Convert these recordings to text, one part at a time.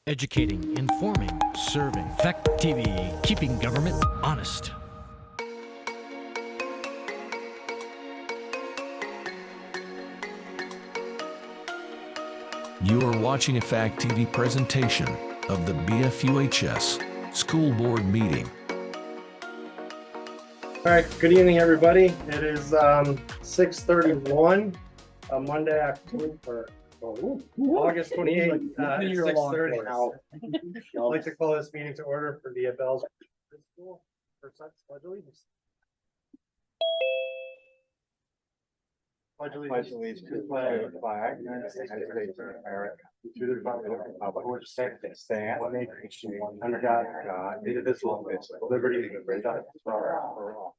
Educating, informing, serving. Fact TV, keeping government honest. You are watching a Fact TV presentation of the BFUHS School Board Meeting. All right, good evening, everybody. It is 6:31, Monday, August 28th, 6:30. I'd like to call this meeting to order for the Bells School. First, pledge allegiance. Pledge allegiance to the flag, United States of America, to the republic which stands one nation under God, indivisible, with liberty and justice for all.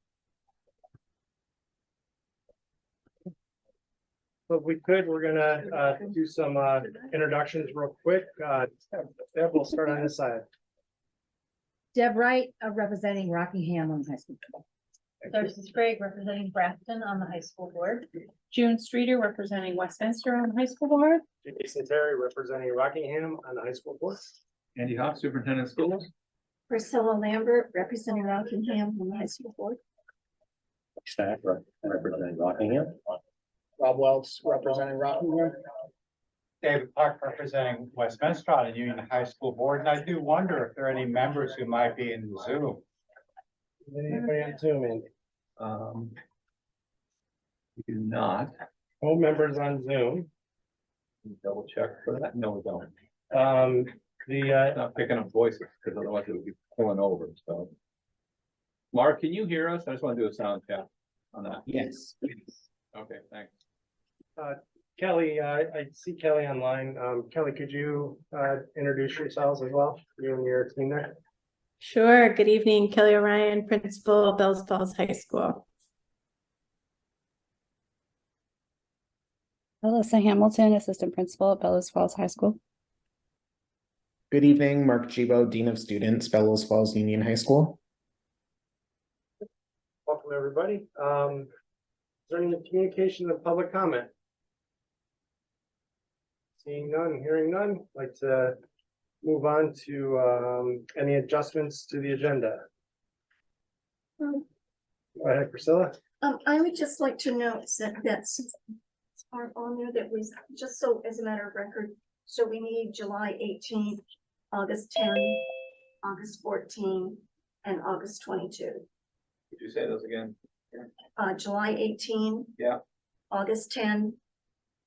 So if we could, we're gonna do some introductions real quick. Deb, we'll start on this side. Deb Wright, representing Rockingham on high school. Thurston Sprague representing Grafton on the high school board. June Streeter representing Westminster on the high school board. Jason Terry representing Rockingham on the high school board. Andy Hoff, Superintendent of Schools. Priscilla Lambert, representing Rockingham on the high school board. Staff representing Rockingham. Rob Wells representing Rockingham. David Puck representing Westminster on the Union High School Board, and I do wonder if there are any members who might be in Zoom. Anybody on Zoom in? We do not. All members on Zoom. Double check for that. No, we don't. The Not picking up voices because otherwise it would be pulling over. So, Mark, can you hear us? I just want to do a sound check on that. Yes. Okay, thanks. Kelly, I see Kelly online. Kelly, could you introduce yourselves as well? You and your team there. Sure. Good evening, Kelly O'Ryan, principal, Bells Falls High School. Alyssa Hamilton, assistant principal at Bellows Falls High School. Good evening, Mark Gibo, Dean of Students, Bellows Falls Union High School. Welcome, everybody. Is there any communication of public comment? Seeing none, hearing none, I'd like to move on to any adjustments to the agenda. Go ahead, Priscilla. I would just like to note that since it's aren't on there, that was just so as a matter of record. So we need July 18th, August 10, August 14, and August 22. Could you say those again? July 18. Yeah. August 10,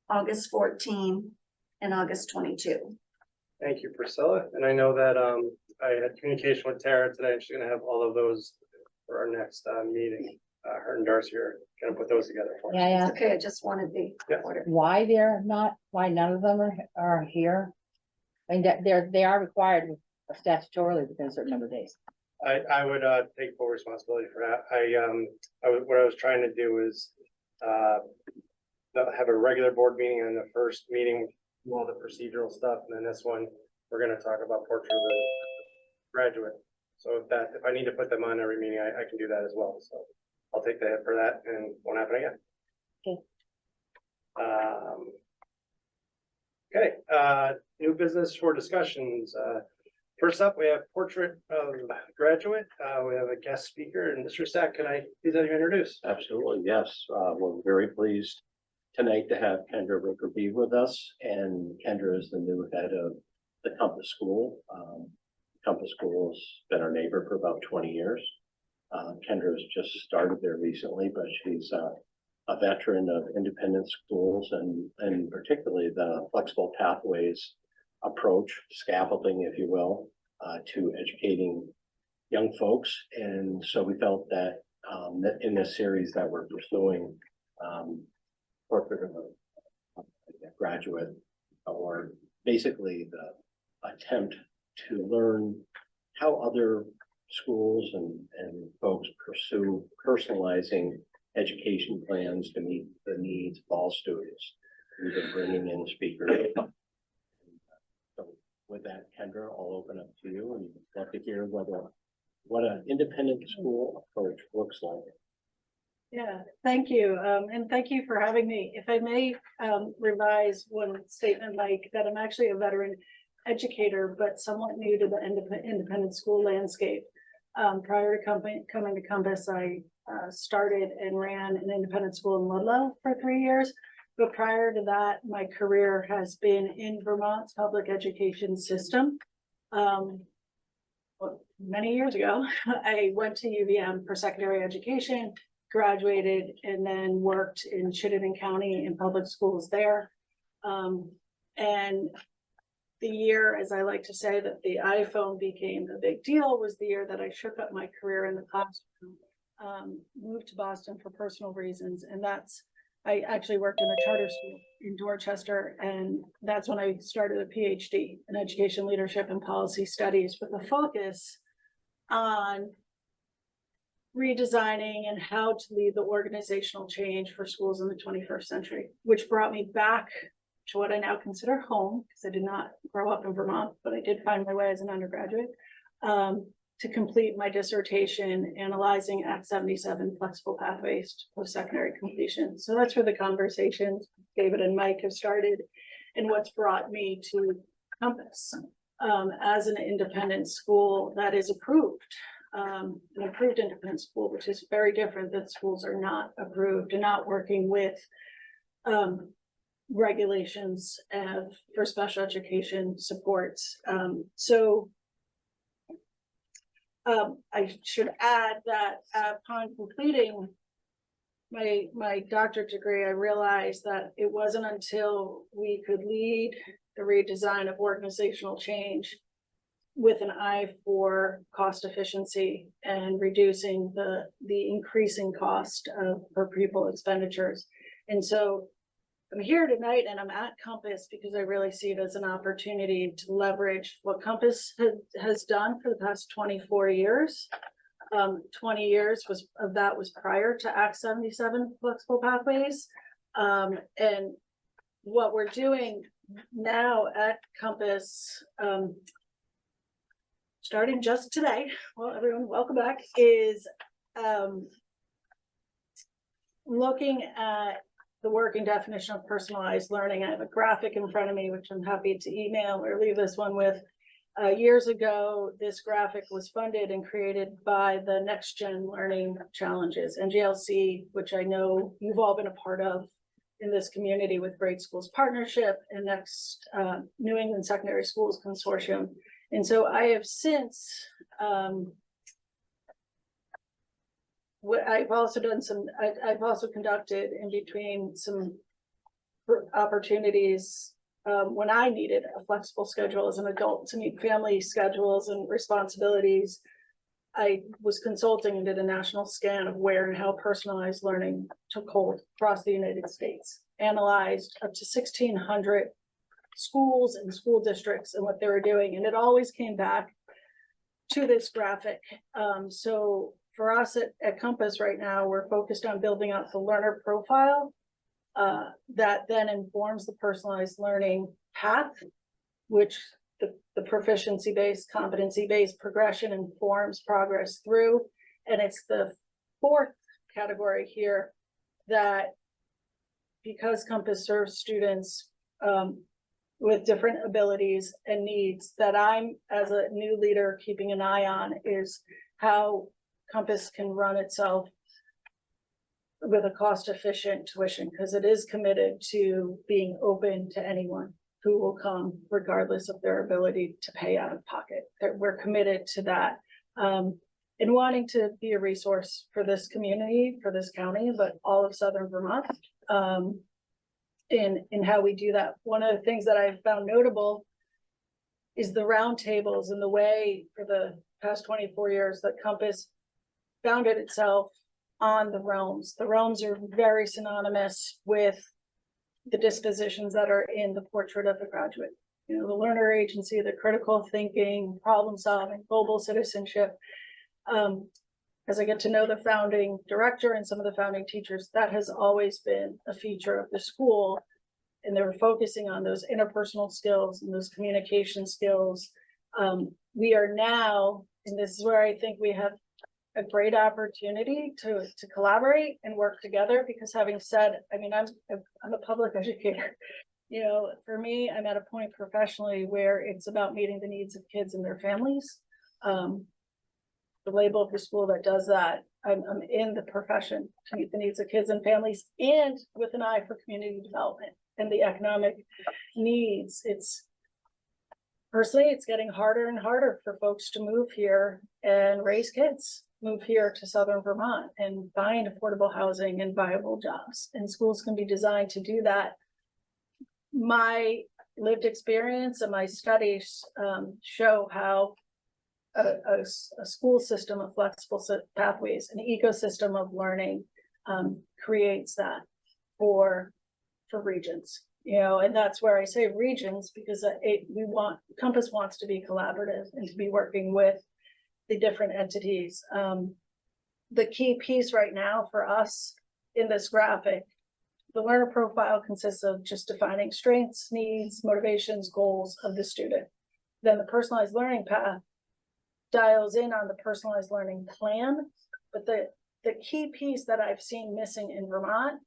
August 14, and August 22. Thank you, Priscilla. And I know that I had communication with Tara today, and she's gonna have all of those for our next meeting. Her and Darcy are gonna put those together for us. Yeah. Okay, I just wanted the Yeah. order. Why why none of them are here? I mean, they are required statutorily within a certain number of days. I would take full responsibility for that. What I was trying to do is have a regular board meeting, and the first meeting, all the procedural stuff, and then this one, we're gonna talk about portrait of the graduate. So if I need to put them on every meeting, I can do that as well. So I'll take the hit for that and won't happen again. Okay. Okay, new business for discussions. First up, we have portrait of graduate. We have a guest speaker, and Mr. Sack, can I please have you introduce? Absolutely, yes. We're very pleased tonight to have Kendra Ricker be with us, and Kendra is the new head of the Compass School. Compass School has been our neighbor for about 20 years. Kendra has just started there recently, but she's a veteran of independent schools and particularly the flexible pathways approach, scaffolding, if you will, to educating young folks. And so we felt that in this series that we're pursuing, portrait of a graduate, or basically the attempt to learn how other schools and folks pursue personalizing education plans to meet the needs of all students. We've been bringing in speakers. So with that, Kendra, I'll open up to you and love to hear what an independent school approach looks like. Yeah, thank you. And thank you for having me. If I may revise one statement, Mike, that I'm actually a veteran educator, but somewhat new to the independent school landscape. Prior to coming to Compass, I started and ran an independent school in Ludlow for 3 years. But prior to that, my career has been in Vermont's public education system. Many years ago, I went to UVM for secondary education, graduated, and then worked in Chittenden County in public schools there. And the year, as I like to say, that the iPhone became a big deal was the year that I shook up my career in the classroom, moved to Boston for personal reasons. And I actually worked in a charter school in Dorchester, and that's when I started a PhD in education leadership and policy studies with a focus on redesigning and how to lead the organizational change for schools in the 21st century, which brought me back to what I now consider home, because I did not grow up in Vermont, but I did find my way as an undergraduate, to complete my dissertation analyzing Act 77 flexible pathways to post-secondary completion. So that's where the conversations David and Mike have started, and what's brought me to Compass as an independent school that is approved. An approved independent school, which is very different than schools are not approved and not working with regulations for special education supports. I should add that upon completing my doctorate degree, I realized that it wasn't until we could lead the redesign of organizational change with an eye for cost efficiency and reducing the increasing cost of per pupil expenditures. And so I'm here tonight and I'm at Compass because I really see it as an opportunity to leverage what Compass has done for the past 24 years. 20 years of that was prior to Act 77 flexible pathways. And what we're doing now at Compass, starting just today, well, everyone, welcome back, is looking at the working definition of personalized learning. I have a graphic in front of me, which I'm happy to email or leave this one with. Years ago, this graphic was funded and created by the Next Gen Learning Challenges, NGLC, which I know you've all been a part of in this community with Great Schools Partnership and Next New England Secondary Schools Consortium. And so I have since, I've also conducted in between some opportunities when I needed a flexible schedule as an adult to meet family schedules and responsibilities. I was consulting and did a national scan of where and how personalized learning took hold across the United States, analyzed up to 1,600 schools and school districts and what they were doing. And it always came back to this graphic. So for us at Compass right now, we're focused on building out the learner profile that then informs the personalized learning path, which the proficiency-based, competency-based progression informs progress through. And it's the fourth category here that, because Compass serves students with different abilities and needs, that I'm, as a new leader, keeping an eye on is how Compass can run itself with a cost-efficient tuition, because it is committed to being open to anyone who will come, regardless of their ability to pay out of pocket. That we're committed to that, and wanting to be a resource for this community, for this county, but all of Southern Vermont. In how we do that. One of the things that I've found notable is the roundtables and the way for the past 24 years that Compass founded itself on the realms. The realms are very synonymous with the dispositions that are in the portrait of the graduate. You know, the learner agency, the critical thinking, problem solving, global citizenship. As I get to know the founding director and some of the founding teachers, that has always been a feature of the school. And they were focusing on those interpersonal skills and those communication skills. We are now, and this is where I think we have a great opportunity to collaborate and work together, because having said, I mean, I'm a public educator. You know, for me, I'm at a point professionally where it's about meeting the needs of kids and their families. The label of the school that does that, I'm in the profession to meet the needs of kids and families, and with an eye for community development and the economic needs. Personally, it's getting harder and harder for folks to move here and raise kids, move here to Southern Vermont and find affordable housing and viable jobs. And schools can be designed to do that. My lived experience and my studies show how a school system of flexible pathways, an ecosystem of learning creates that for regions. You know, and that's where I say regions, because Compass wants to be collaborative and to be working with the different entities. The key piece right now for us in this graphic, the learner profile consists of just defining strengths, needs, motivations, goals of the student. Then the personalized learning path dials in on the personalized learning plan. But the key piece that I've seen missing in Vermont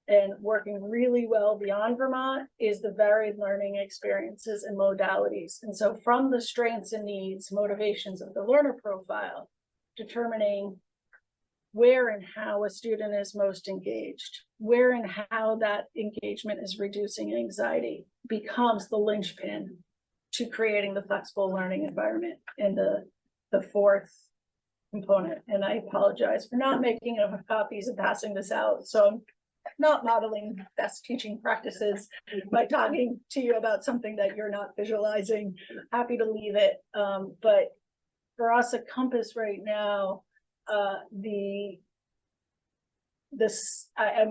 and working really well beyond Vermont is the varied learning experiences and modalities. And so from the strengths and needs, motivations of the learner profile, determining where and how a student is most engaged, where and how that engagement is reducing anxiety becomes the linchpin to creating the flexible learning environment in the fourth component. And I apologize for not making enough copies and passing this out. So I'm not modeling best teaching practices by talking to you about something that you're not visualizing. Happy to leave it. But for us at Compass right now, I'm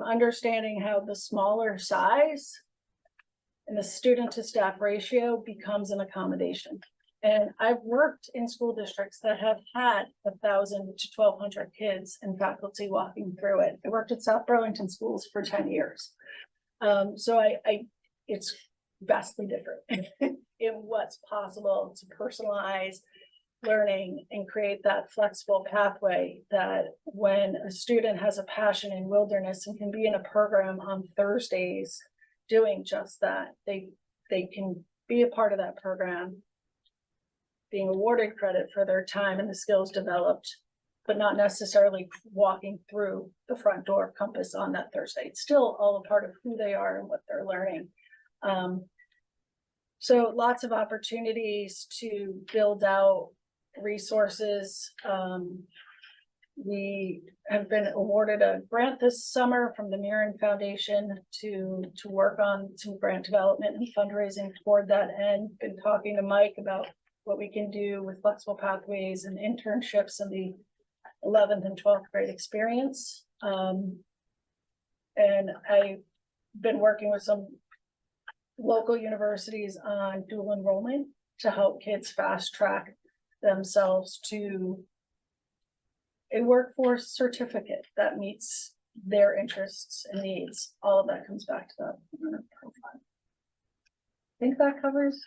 understanding how the smaller size and the student to staff ratio becomes an accommodation. And I've worked in school districts that have had 1,000 to 1,200 kids and faculty walking through it. I worked at South Burlington schools for 10 years. So it's vastly different in what's possible to personalize learning and create that flexible pathway that when a student has a passion in wilderness and can be in a program on Thursdays doing just that, they can be a part of that program, being awarded credit for their time and the skills developed, but not necessarily walking through the front door of Compass on that Thursday. It's still all a part of who they are and what they're learning. So lots of opportunities to build out resources. We have been awarded a grant this summer from the Mirren Foundation to work on some grant development and fundraising toward that end. Been talking to Mike about what we can do with flexible pathways and internships in the 11th and 12th grade experience. And I've been working with some local universities on dual enrollment to help kids fast track themselves to a workforce certificate that meets their interests and needs. All of that comes back to that learner profile. I think that covers.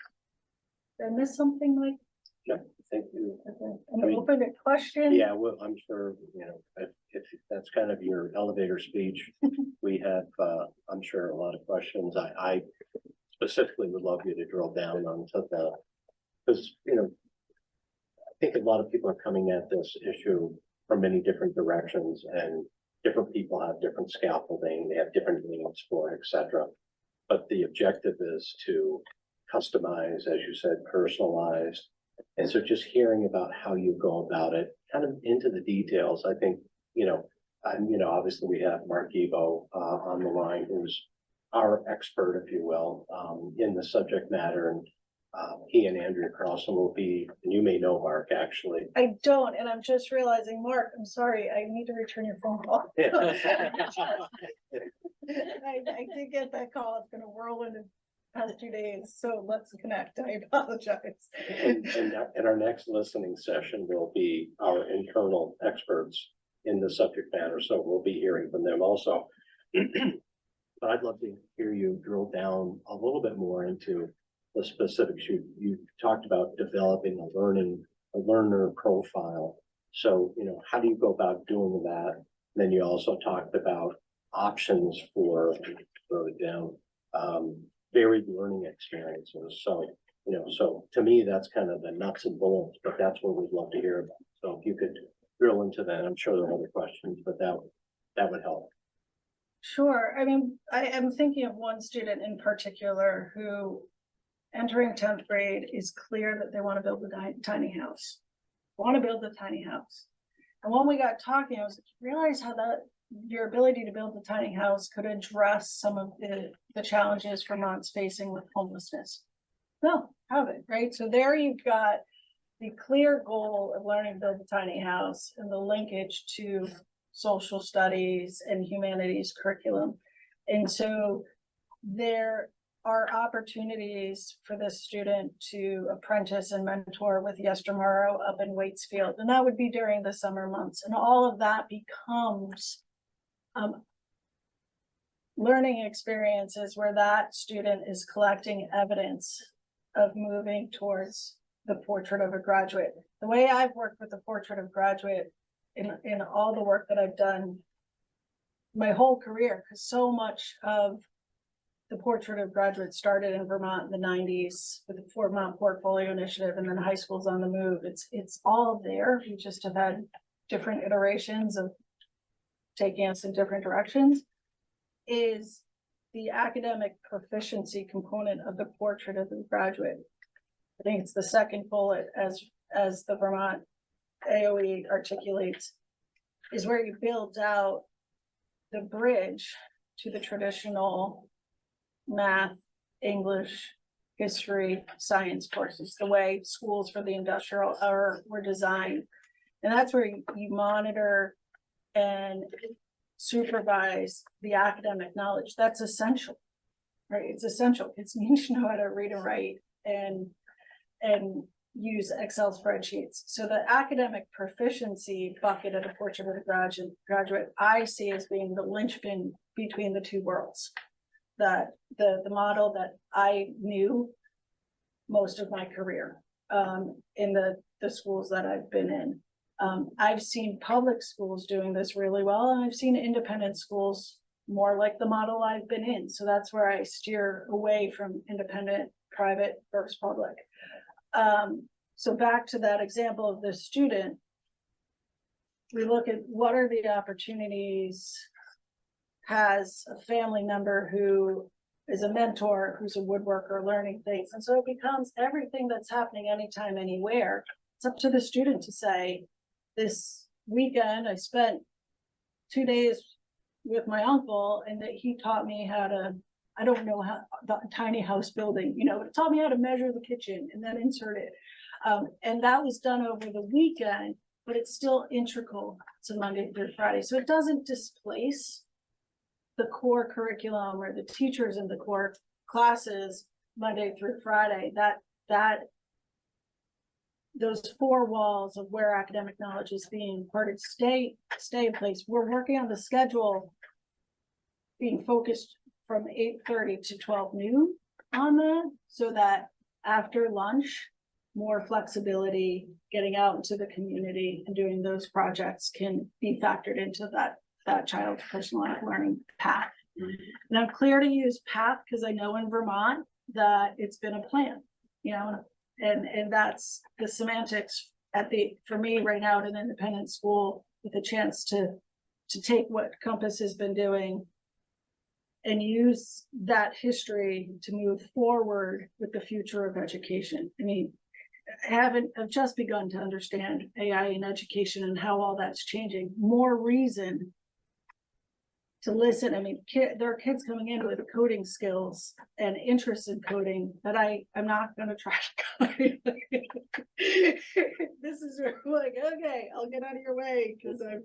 Did I miss something, Mike? No, thank you. Okay. I'm open to question. Yeah, well, I'm sure, you know, if that's kind of your elevator speech, we have, I'm sure, a lot of questions. I specifically would love you to drill down on something, because, you know, I think a lot of people are coming at this issue from many different directions, and different people have different scaffolding, they have different needs for it, et cetera. But the objective is to customize, as you said, personalized. And so just hearing about how you go about it, kind of into the details, I think, you know, obviously we have Mark Evo on the line, who's our expert, if you will, in the subject matter. And he and Andrea Carlson will be, and you may know Mark, actually. I don't, and I'm just realizing, Mark, I'm sorry, I need to return your phone call. I did get that call. It's gonna whirl into past 2 days, so let's connect. I apologize. And our next listening session will be our internal experts in the subject matter, so we'll be hearing from them also. But I'd love to hear you drill down a little bit more into the specifics. You talked about developing a learner profile. So, you know, how do you go about doing that? Then you also talked about options for, wrote it down, varied learning experiences. So, so to me, that's kind of the nuts and bolts, but that's what we'd love to hear about. So if you could drill into that, I'm sure there are other questions, but that would help. Sure. I mean, I am thinking of one student in particular who entering 10th grade is clear that they want to build a tiny house. Want to build a tiny house. And when we got talking, I was like, realize how your ability to build a tiny house could address some of the challenges Vermont's facing with homelessness. No, have it, right? So there you've got the clear goal of learning to build a tiny house and the linkage to social studies and humanities curriculum. And so there are opportunities for this student to apprentice and mentor with Yestermorrow up in Waitsfield. And that would be during the summer months. And all of that becomes learning experiences where that student is collecting evidence of moving towards the portrait of a graduate. The way I've worked with the portrait of graduate in all the work that I've done my whole career, because so much of the portrait of graduate started in Vermont in the 90s with the Vermont Portfolio Initiative, and then High Schools on the Move. It's all there. We just have had different iterations of taking us in different directions. Is the academic proficiency component of the portrait of the graduate. I think it's the second bullet as the Vermont AOE articulates, is where you build out the bridge to the traditional math, English, history, science courses, the way schools for the industrial were designed. And that's where you monitor and supervise the academic knowledge. That's essential, right? It's essential. Kids need to know how to read and write and use Excel spreadsheets. So the academic proficiency bucket of the portrait of the graduate, I see as being the linchpin between the two worlds. That the model that I knew most of my career in the schools that I've been in. I've seen public schools doing this really well, and I've seen independent schools more like the model I've been in. So that's where I steer away from independent, private versus public. So back to that example of the student, we look at what are the opportunities, has a family member who is a mentor, who's a woodworker, learning things. And so it becomes everything that's happening anytime, anywhere. It's up to the student to say, this weekend, I spent 2 days with my uncle, and that he taught me how to, I don't know how, the tiny house building, it taught me how to measure the kitchen and then insert it. And that was done over the weekend, but it's still integral to Monday through Friday. So it doesn't displace the core curriculum or the teachers in the core classes Monday through Friday. Those four walls of where academic knowledge is being imparted stay in place. We're working on the schedule being focused from 8:30 to 12 noon on that, so that after lunch, more flexibility, getting out into the community and doing those projects can be factored into that child's personalized learning path. And I'm clear to use path because I know in Vermont that it's been a plan, and that's the semantics for me right now at an independent school with a chance to take what Compass has been doing and use that history to move forward with the future of education. I mean, I've just begun to understand AI in education and how all that's changing. More reason to listen. I mean, there are kids coming in with coding skills and interest in coding that I'm not going to try to code. This is like, okay, I'll get out of your way because I've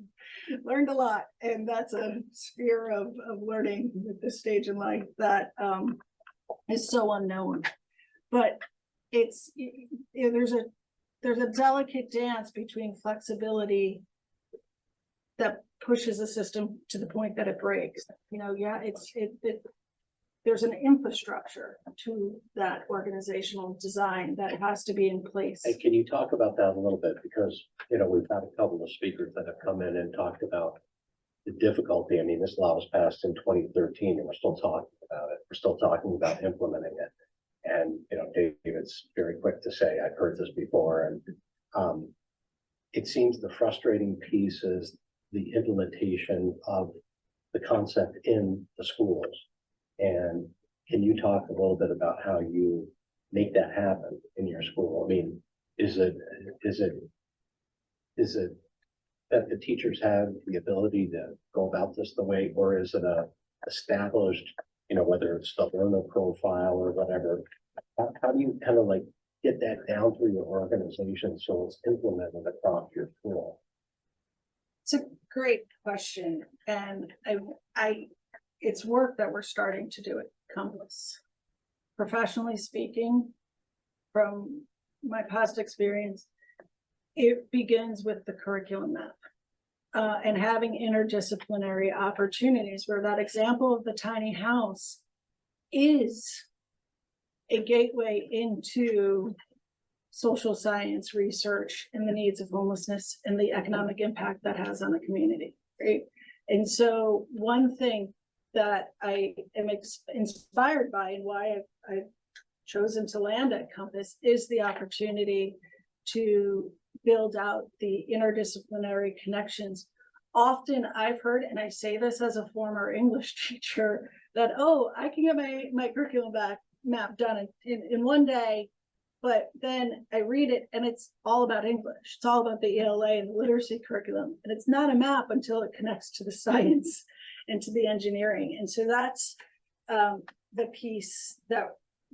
learned a lot. And that's a sphere of learning at this stage in life that is so unknown. But there's a delicate dance between flexibility that pushes a system to the point that it breaks. There's an infrastructure to that organizational design that has to be in place. And can you talk about that a little bit? Because, we've had a couple of speakers that have come in and talked about the difficulty. I mean, this law was passed in 2013 and we're still talking about it. We're still talking about implementing it. And, you know, David's very quick to say, I've heard this before. And it seems the frustrating piece is the implementation of the concept in the schools. And can you talk a little bit about how you make that happen in your school? I mean, is it that the teachers have the ability to go about this the way, or is it a established, you know, whether it's the learner profile or whatever? How do you kind of like get that down through your organization so it's implemented across your school? It's a great question, and it's work that we're starting to do at Compass. Professionally speaking, from my past experience, it begins with the curriculum map and having interdisciplinary opportunities where that example of the tiny house is a gateway into social science research and the needs of homelessness and the economic impact that has on the community, right? And so one thing that I am inspired by and why I've chosen to land at Compass is the opportunity to build out the interdisciplinary connections. Often I've heard, and I say this as a former English teacher, that, oh, I can get my curriculum map done in one day, but then I read it and it's all about English. It's all about the ELA and the literacy curriculum. And it's not a map until it connects to the science and to the engineering. And so that's the piece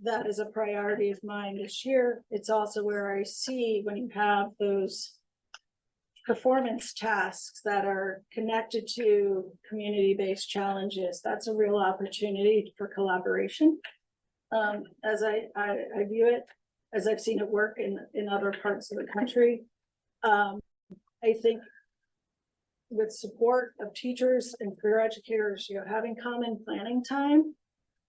that is a priority of mine this year. It's also where I see when you have those performance tasks that are connected to community-based challenges, that's a real opportunity for collaboration. As I view it, as I've seen it work in other parts of the country. I think with support of teachers and career educators, you know, having common planning time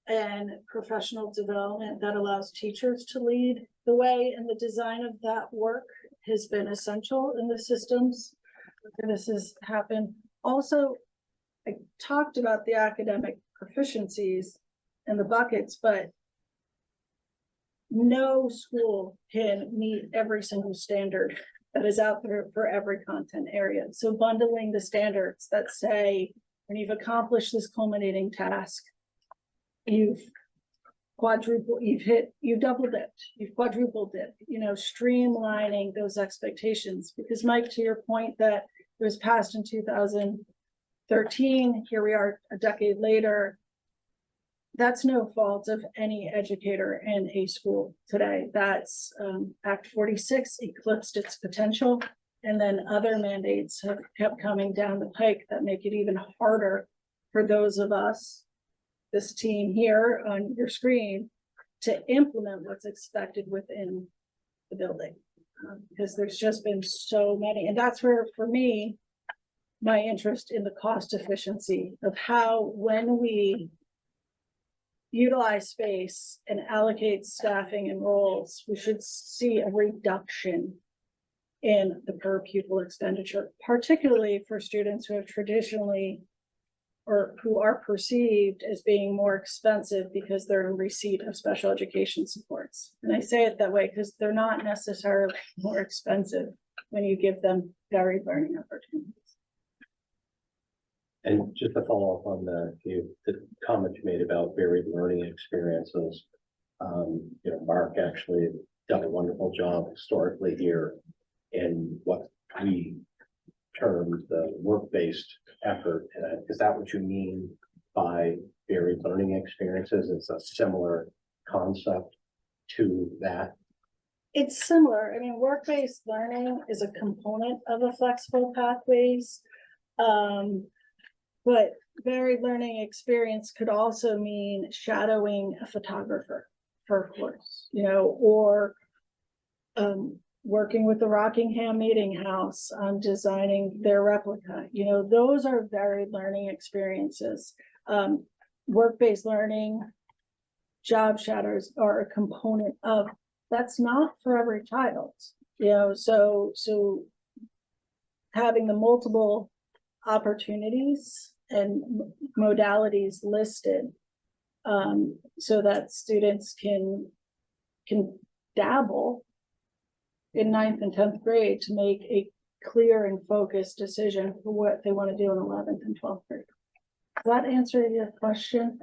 and professional development that allows teachers to lead the way in the design of that work has been essential in the systems. And this has happened. Also, I talked about the academic proficiencies and the buckets, but no school can meet every single standard that is out there for every content area. So bundling the standards that say, when you've accomplished this culminating task, you've quadrupled, you've double dipped, you've quadruple dipped, you know, streamlining those expectations. Because Mike, to your point that it was passed in 2013, here we are a decade later. That's no fault of any educator in a school today. That's Act 46 eclipsed its potential. And then other mandates have kept coming down the pike that make it even harder for those of us, this team here on your screen, to implement what's expected within the building. Because there's just been so many. And that's where, for me, my interest in the cost efficiency of how, when we utilize space and allocate staffing and roles, we should see a reduction in the per pupil expenditure, particularly for students who have traditionally or who are perceived as being more expensive because they're in receipt of special education supports. And I say it that way because they're not necessarily more expensive when you give them varied learning opportunities. And just to follow up on the comment you made about varied learning experiences, you know, Mark actually done a wonderful job historically here in what we termed the work-based effort. Is that what you mean by varied learning experiences? It's a similar concept to that? It's similar. I mean, work-based learning is a component of the flexible pathways. But varied learning experience could also mean shadowing a photographer for a course, you know, or working with the Rockingham Meeting House on designing their replica. You know, those are varied learning experiences. Work-based learning, job shadows are a component of, that's not for every child, you know, so having the multiple opportunities and modalities listed. So that students can dabble in 9th and 10th grade to make a clear and focused decision for what they want to do in 11th and 12th grade. Does that answer your question?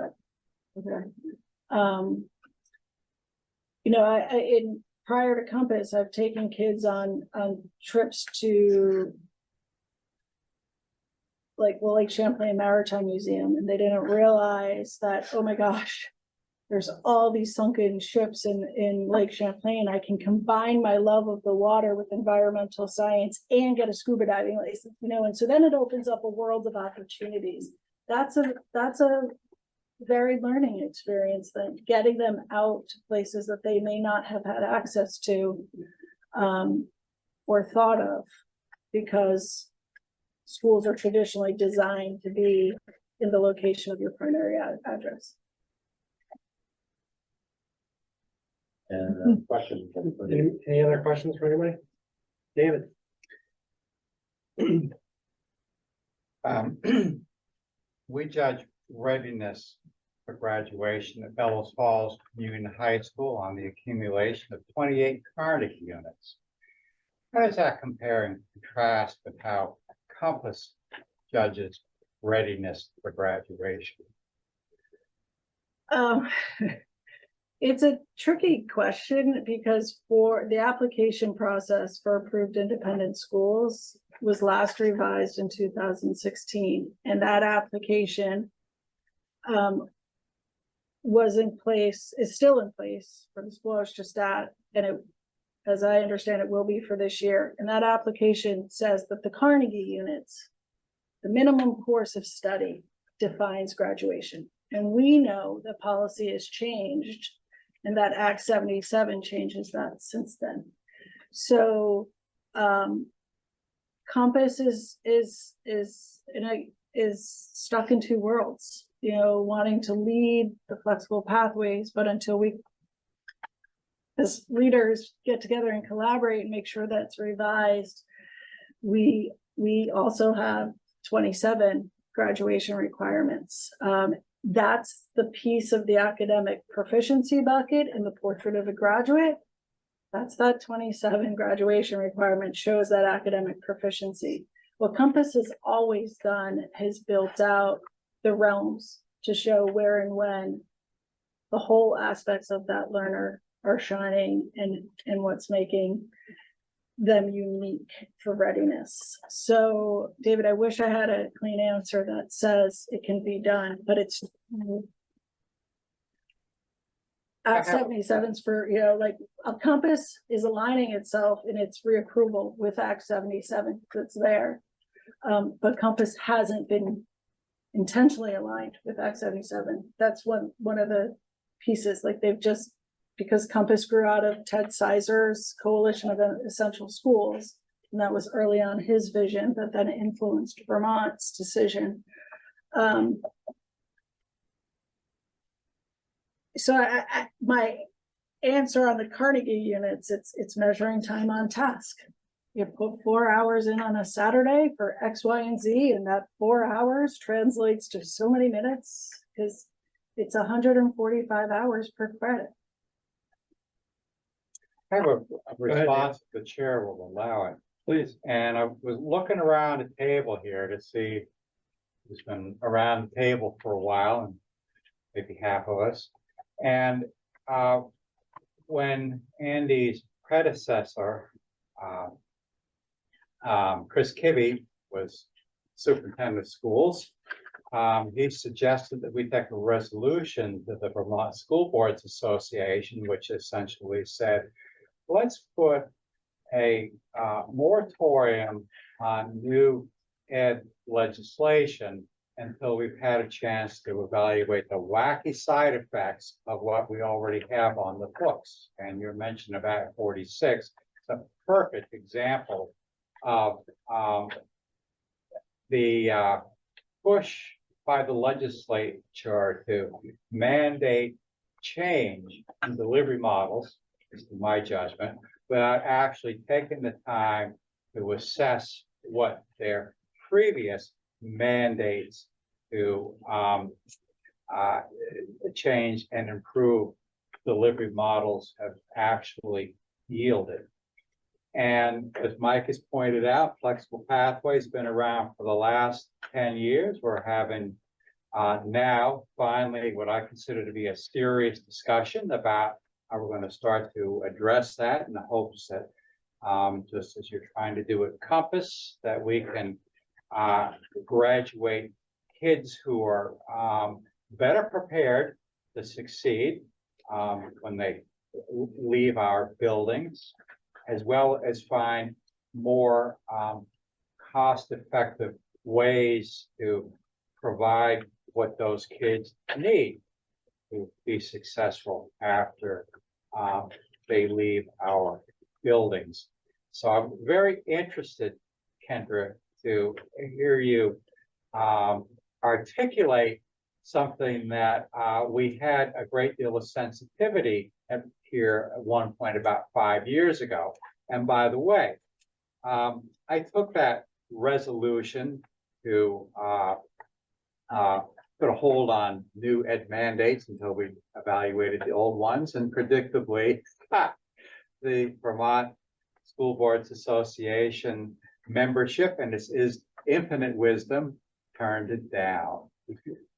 Okay. You know, in prior to Compass, I've taken kids on trips to like Lake Champlain Maritime Museum, and they didn't realize that, oh my gosh, there's all these sunken ships in Lake Champlain. I can combine my love of the water with environmental science and get a scuba diving license, you know, and so then it opens up a world of opportunities. That's a varied learning experience, then getting them out to places that they may not have had access to or thought of, because schools are traditionally designed to be in the location of your primary address. And questions? Any other questions for anybody? David? We judge readiness for graduation at Bellows Falls Union High School on the accumulation of 28 Carnegie units. How does that compare and contrast with how Compass judges readiness for graduation? It's a tricky question, because for the application process for approved independent schools was last revised in 2016, and that application was in place, is still in place for the school I was just at, and it, as I understand it, will be for this year. And that application says that the Carnegie units, the minimum course of study, defines graduation. And we know the policy has changed, and that Act 77 changes that since then. So Compass is stuck in two worlds, you know, wanting to lead the flexible pathways, but until we as leaders get together and collaborate and make sure that's revised, we also have 27 graduation requirements. That's the piece of the academic proficiency bucket in the portrait of a graduate. That's that 27 graduation requirement, shows that academic proficiency. What Compass has always done has built out the realms to show where and when the whole aspects of that learner are shining and what's making them unique for readiness. So, David, I wish I had a clean answer that says it can be done, but it's Act 77's for, you know, like a Compass is aligning itself in its reapproval with Act 77 that's there. But Compass hasn't been intentionally aligned with Act 77. That's one of the pieces, like they've just, because Compass grew out of Ted Sizer's Coalition of Essential Schools, and that was early on his vision that then influenced Vermont's decision. So my answer on the Carnegie units, it's measuring time on task. You put 4 hours in on a Saturday for X, Y, and Z, and that 4 hours translates to so many minutes, because it's 145 hours per credit. I have a response if the chair will allow it. Please. And I was looking around the table here to see who's been around the table for a while, and maybe half of us. And when Andy's predecessor, Chris Kibbe, was superintendent of schools, he suggested that we take a resolution to the Vermont School Boards Association, which essentially said, let's put a moratorium on new ed legislation until we've had a chance to evaluate the wacky side effects of what we already have on the books. And your mention of Act 46 is a perfect example of the push by the legislature to mandate change in delivery models, is my judgment, without actually taking the time to assess what their previous mandates to change and improve delivery models have actually yielded. And as Mike has pointed out, flexible pathways been around for the last 10 years. We're having now finally what I consider to be a serious discussion about how we're going to start to address that, in the hopes that just as you're trying to do at Compass, that we can graduate kids who are better prepared to succeed when they leave our buildings, as well as find more cost-effective ways to provide what those kids need to be successful after they leave our buildings. So I'm very interested, Kendra, to hear you articulate something that we had a great deal of sensitivity here at one point about 5 years ago. And by the way, I took that resolution to put a hold on new ed mandates until we evaluated the old ones, and predictably, the Vermont School Boards Association membership, and this is infinite wisdom, turned it down.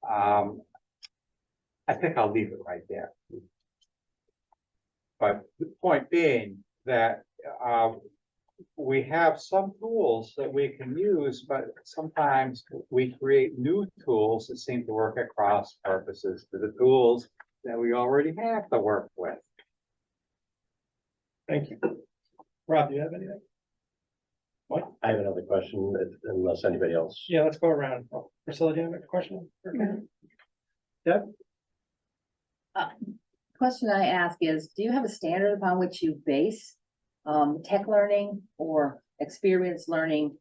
I think I'll leave it right there. But the point being that we have some tools that we can use, but sometimes we create new tools that seem to work at cross purposes to the tools that we already have to work with. Thank you. Rob, do you have anything? What? I have another question, unless anybody else. Yeah, let's go around. Priscilla, do you have a question? Deb? Question I ask is, do you have a standard upon which you base tech learning or experience learning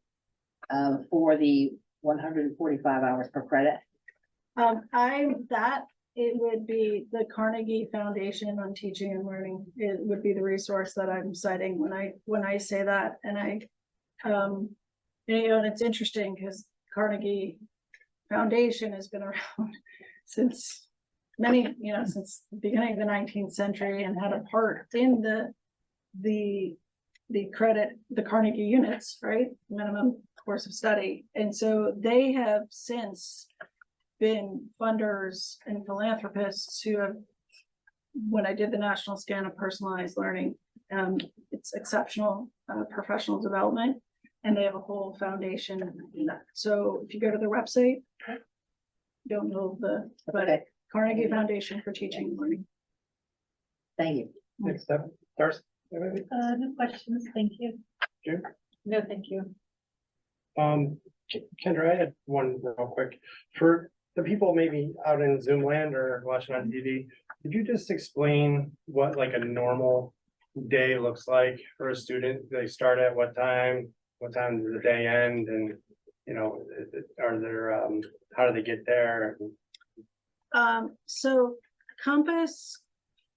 for the 145 hours per credit? It would be the Carnegie Foundation on Teaching and Learning. It would be the resource that I'm citing when I say that. And and it's interesting because Carnegie Foundation has been around since since the beginning of the 19th century, and had a part in the Carnegie units, right? Minimum course of study. And so they have since been funders and philanthropists who have, when I did the national scan of personalized learning, it's exceptional professional development, and they have a whole foundation in that. So if you go to their website, don't know but Carnegie Foundation for Teaching and Learning. Thank you. Next up, Darcy. No questions, thank you. June? No, thank you. Kendra, I had one real quick. For the people maybe out in Zoom land or watching on TV, could you just explain what like a normal day looks like for a student? They start at what time does the day end, and are there how do they get there? So Compass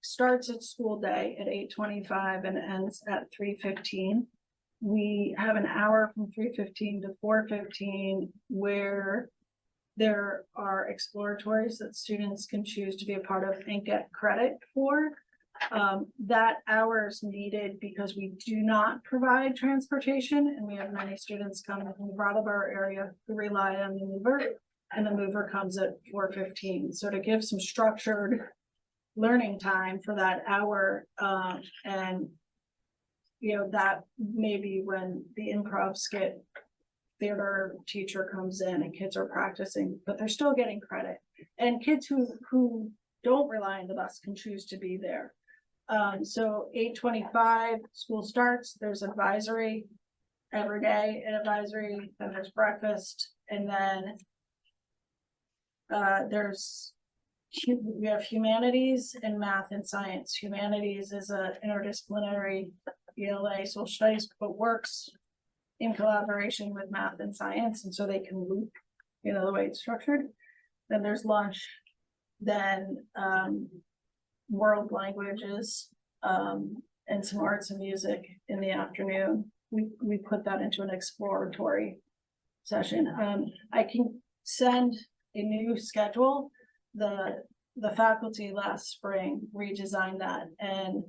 starts its school day at 8:25 and ends at 3:15. We have an hour from 3:15 to 4:15 where there are exploratories that students can choose to be a part of and get credit for. That hour is needed because we do not provide transportation, and we have many students coming from the Brattleboro area who rely on the mover, and the mover comes at 4:15. So to give some structured learning time for that hour, and that maybe when the improv skit theater teacher comes in and kids are practicing, but they're still getting credit, and kids who don't rely on the bus can choose to be there. So 8:25 school starts. There's advisory every day, and advisory, then there's breakfast, and then we have humanities and math and science. Humanities is an interdisciplinary ELA social studies, but works in collaboration with math and science, and so they can loop, the way it's structured. Then there's lunch, then world languages, and some arts and music in the afternoon. We put that into an exploratory session. I can send a new schedule. The faculty last spring redesigned that, and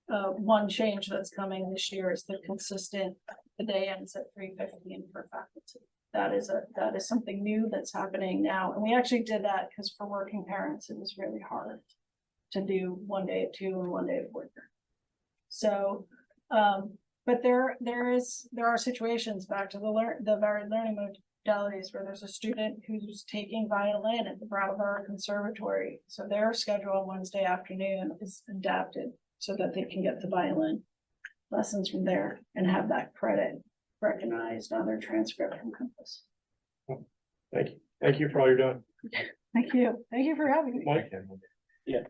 one change that's coming this year is the consistent, the day ends at 3:15 for faculty. That is something new that's happening now. And we actually did that because for working parents, it was really hard to do one day at 2 and one day at 4. So, but there are situations, back to the varied learning modalities, where there's a student who's taking violin at the Brattleboro Conservatory. So their schedule on Wednesday afternoon is adapted so that they can get the violin lessons from there and have that credit recognized on their transcript from Compass. Thank you. Thank you for all you're doing. Thank you. Thank you for having me. Mike? Yeah,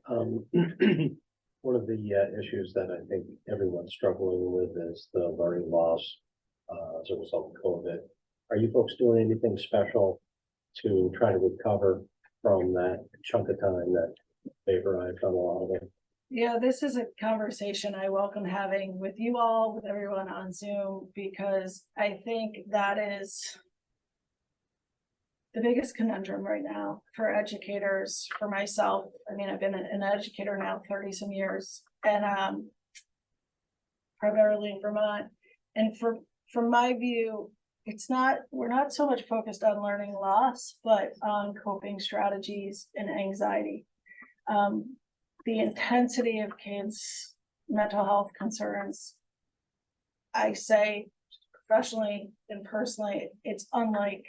one of the issues that I think everyone's struggling with is the learning loss as a result of COVID. Are you folks doing anything special to try to recover from that chunk of time that they've arrived on a lot of it? Yeah, this is a conversation I welcome having with you all, with everyone on Zoom, because I think that is the biggest conundrum right now for educators, for myself. I mean, I've been an educator now 30 some years, and primarily in Vermont. And from my view, we're not so much focused on learning loss, but on coping strategies and anxiety. The intensity of kids' mental health concerns, I say professionally and personally, it's unlike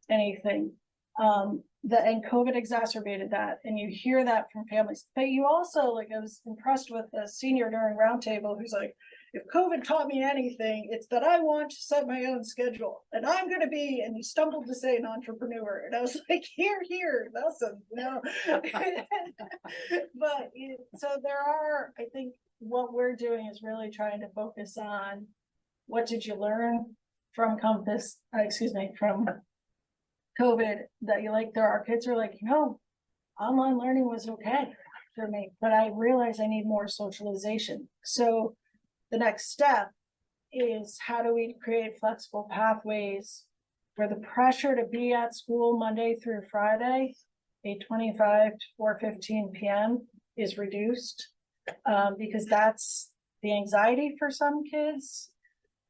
anything. And COVID exacerbated that, and you hear that from families. But you also, like, I was impressed with a senior during roundtable who's like, if COVID taught me anything, it's that I want to set my own schedule, and I'm going to be, and he stumbled to say, an entrepreneur. And I was like, here, listen, no. But so there are, I think what we're doing is really trying to focus on what did you learn from from COVID, that you like, there are kids who are like, online learning was okay for me, but I realize I need more socialization. So the next step is, how do we create flexible pathways where the pressure to be at school Monday through Friday, 8:25 to 4:15 p.m. is reduced, because that's the anxiety for some kids.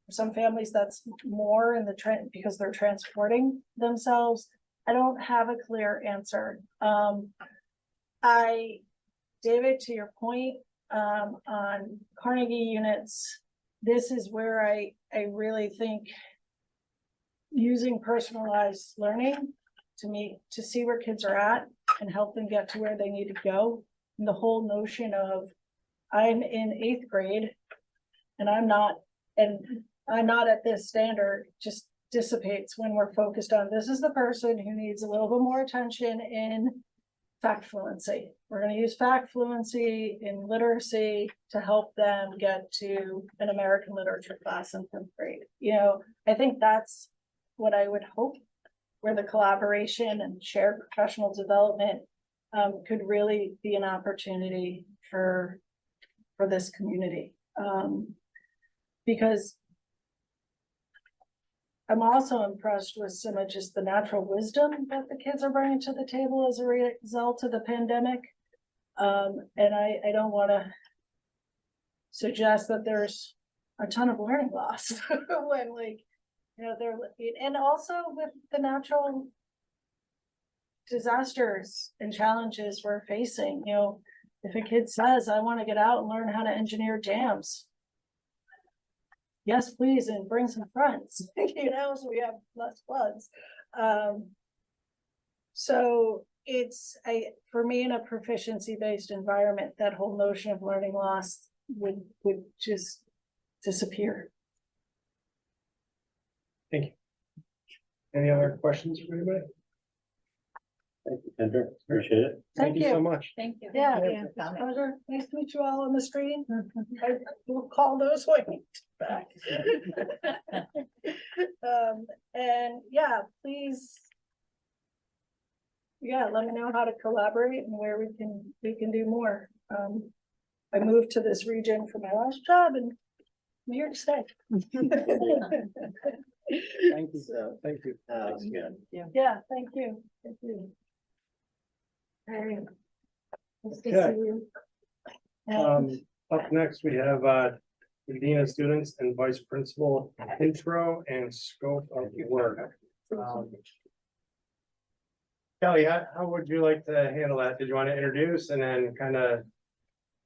For some families, that's more in the trend because they're transporting themselves. I don't have a clear answer. David, to your point, on Carnegie units, this is where I really think using personalized learning to see where kids are at and help them get to where they need to go. And the whole notion of, I'm in 8th grade and I'm not at this standard just dissipates when we're focused on, this is the person who needs a little bit more attention in fact fluency. We're going to use fact fluency in literacy to help them get to an American literature class in 10th grade. I think that's what I would hope, where the collaboration and shared professional development could really be an opportunity for this community. Because I'm also impressed with some of just the natural wisdom that the kids are bringing to the table as a result of the pandemic. And I don't want to suggest that there's a ton of learning loss when, and also with the natural disasters and challenges we're facing. If a kid says, I want to get out and learn how to engineer dams, yes, please, and bring some friends, so we have less floods. So it's for me, in a proficiency-based environment, that whole notion of learning loss would just disappear. Thank you. Any other questions from anybody? Thank you, Kendra. Appreciate it. Thank you so much. Thank you. Yeah, it's a pleasure. Nice to meet you all on the screen. I will call those way back. And yeah, please. Yeah, let me know how to collaborate and where we can do more. I moved to this region for my last job and I'm here to stay. Thank you. So, Thank you. That's good. yeah, thank you. Thank you. All right. Nice to Okay. see you. Up next, we have, the Dean of Students and Vice Principal intro and scope of work. Kelly, how would you like to handle that? Did you want to introduce and then kind of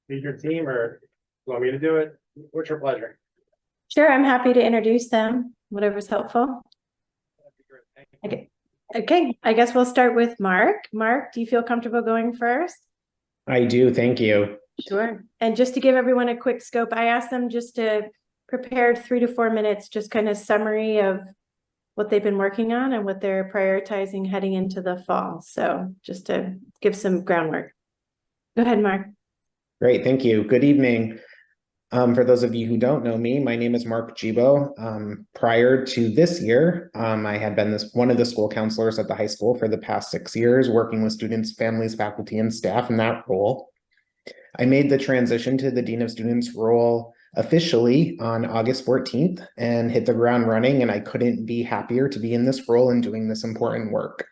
lead your team, or you want me to do it? What's your pleasure? Sure, I'm happy to introduce them, whatever's helpful. That'd be great. Thank you. Okay. Okay, I guess we'll start with Mark. Mark, do you feel comfortable going first? I do, thank you. Sure. And just to give everyone a quick scope, I asked them just to prepare 3 to 4 minutes, just kind of summary of what they've been working on and what they're prioritizing heading into the fall. So just to give some groundwork. Go ahead, Mark. Great, thank you. Good evening. For those of you who don't know me, my name is Mark Gibo. Prior to this year, I had been one of the school counselors at the high school for the past 6 years, working with students, families, faculty, and staff in that role. I made the transition to the Dean of Students role officially on August 14th and hit the ground running, and I couldn't be happier to be in this role and doing this important work.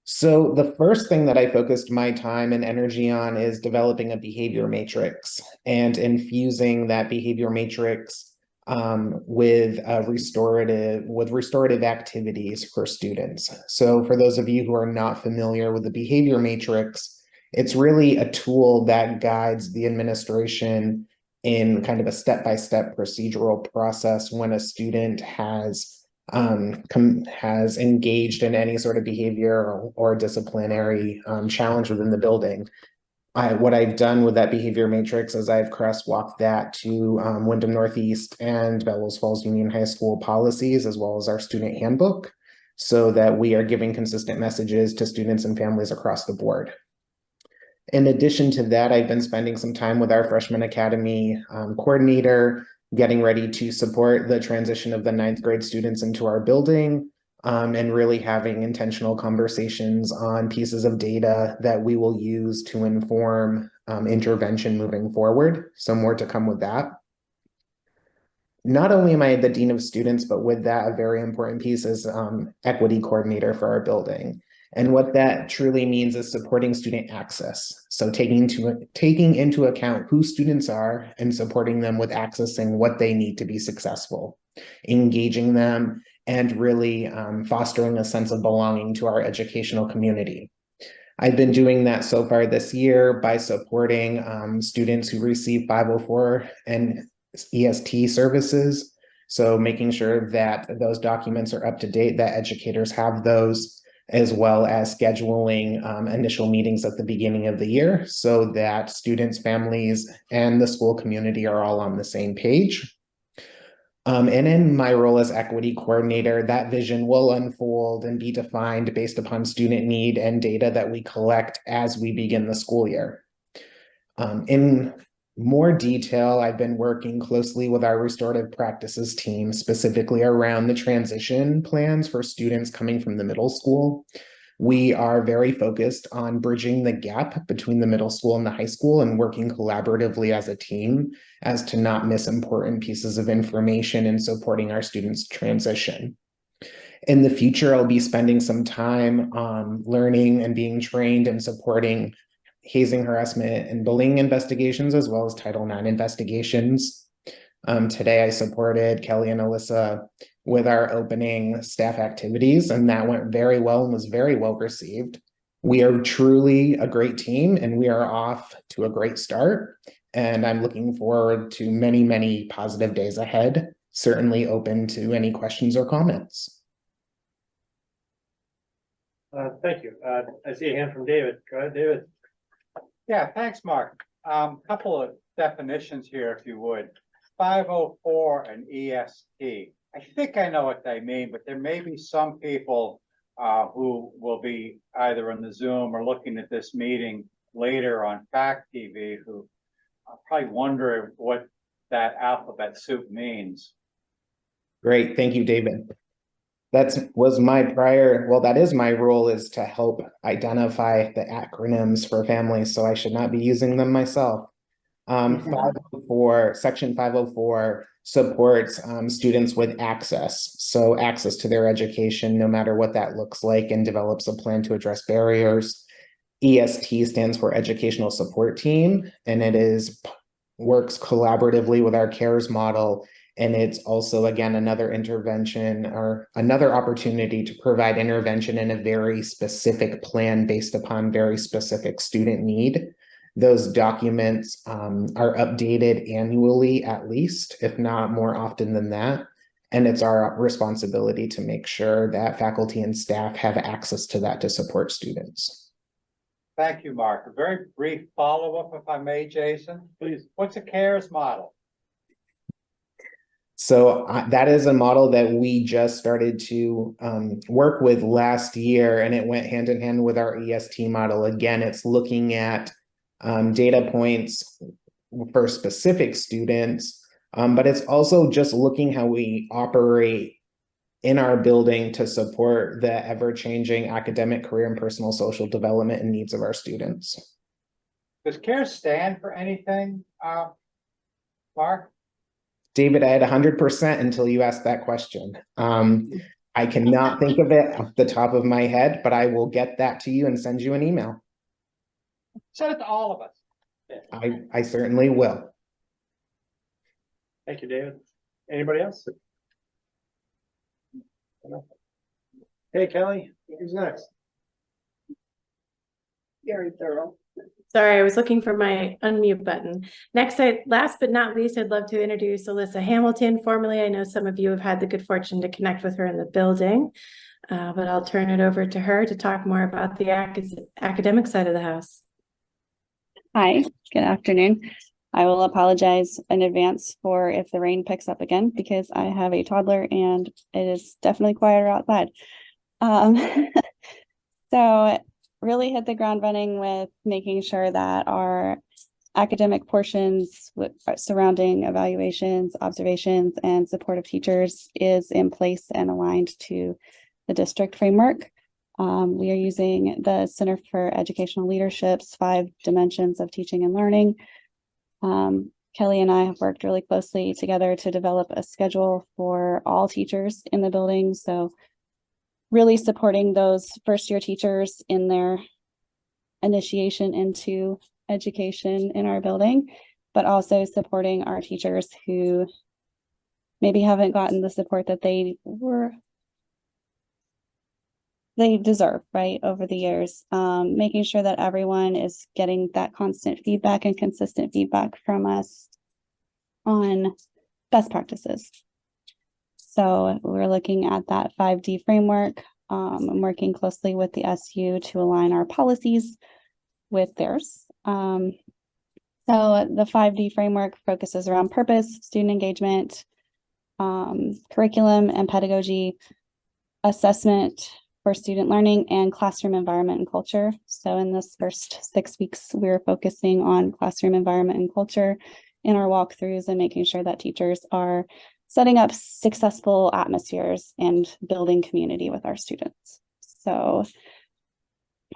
So the first thing that I focused my time and energy on is developing a behavior matrix and infusing that behavior matrix with restorative activities for students. So for those of you who are not familiar with the behavior matrix, it's really a tool that guides the administration in kind of a step-by-step procedural process when a student has engaged in any sort of behavior or disciplinary challenge within the building. What I've done with that behavior matrix is I've crosswalked that to Wyndham Northeast and Bellows Falls Union High School policies, as well as our student handbook, so that we are giving consistent messages to students and families across the board. In addition to that, I've been spending some time with our freshman academy coordinator, getting ready to support the transition of the 9th grade students into our building, and really having intentional conversations on pieces of data that we will use to inform intervention moving forward. So more to come with that. Not only am I the Dean of Students, but with that, a very important piece is equity coordinator for our building. And what that truly means is supporting student access. So taking into account who students are and supporting them with accessing what they need to be successful, engaging them, and really fostering a sense of belonging to our educational community. I've been doing that so far this year by supporting students who receive 504 and EST services. So making sure that those documents are up to date, that educators have those, as well as scheduling initial meetings at the beginning of the year so that students, families, and the school community are all on the same page. And in my role as equity coordinator, that vision will unfold and be defined based upon student need and data that we collect as we begin the school year. In more detail, I've been working closely with our restorative practices team, specifically around the transition plans for students coming from the middle school. We are very focused on bridging the gap between the middle school and the high school and working collaboratively as a team as to not miss important pieces of information in supporting our students' transition. In the future, I'll be spending some time learning and being trained and supporting hazing, harassment, and bullying investigations, as well as Title IX investigations. Today, I supported Kelly and Alyssa with our opening staff activities, and that went very well and was very well received. We are truly a great team, and we are off to a great start. And I'm looking forward to many, many positive days ahead. Certainly open to any questions or comments. Thank you. I see a hand from David. Go ahead, David. Yeah, thanks, Mark. Couple of definitions here, if you would. 504 and EST. I think I know what they mean, but there may be some people who will be either on the Zoom or looking at this meeting later on Fact TV who probably wonder what that alphabet soup means. Great, thank you, David. That is my role, is to help identify the acronyms for families, so I should not be using them myself. Section 504 supports students with access. So access to their education, no matter what that looks like, and develops a plan to address barriers. EST stands for Educational Support Team, and works collaboratively with our CARES model. And it's also, again, another intervention or another opportunity to provide intervention in a very specific plan based upon very specific student need. Those documents are updated annually, at least, if not more often than that. And it's our responsibility to make sure that faculty and staff have access to that to support students. Thank you, Mark. A very brief follow-up, if I may, Jason. Please. What's a CARES model? So that is a model that we just started to work with last year, and it went hand in hand with our EST model. Again, it's looking at data points for specific students, but it's also just looking how we operate in our building to support the ever-changing academic, career, and personal social development and needs of our students. Does CARES stand for anything, Mark? David, I had 100% until you asked that question. I cannot think of it off the top of my head, but I will get that to you and send you an email. Send it to all of us. I certainly will. Thank you, David. Anybody else? Hey, Kelly, who's next? Very thorough. Sorry, I was looking for my unmute button. Next, last but not least, I'd love to introduce Alyssa Hamilton. Formerly, I know some of you have had the good fortune to connect with her in the building, but I'll turn it over to her to talk more about the academic side of the house. Hi, good afternoon. I will apologize in advance for if the rain picks up again, because I have a toddler and it is definitely quieter outside. So really hit the ground running with making sure that our academic portions surrounding evaluations, observations, and support of teachers is in place and aligned to the district framework. We are using the Center for Educational Leadership's 5 dimensions of teaching and learning. Kelly and I have worked really closely together to develop a schedule for all teachers in the building. So really supporting those first-year teachers in their initiation into education in our building, but also supporting our teachers who maybe haven't gotten the support that they deserve, right, over the years. Making sure that everyone is getting that constant feedback and consistent feedback from us on best practices. So we're looking at that 5D framework. I'm working closely with the SU to align our policies with theirs. So the 5D framework focuses around purpose, student engagement, curriculum and pedagogy, assessment for student learning, and classroom environment and culture. So in this first 6 weeks, we're focusing on classroom environment and culture in our walkthroughs and making sure that teachers are setting up successful atmospheres and building community with our students. So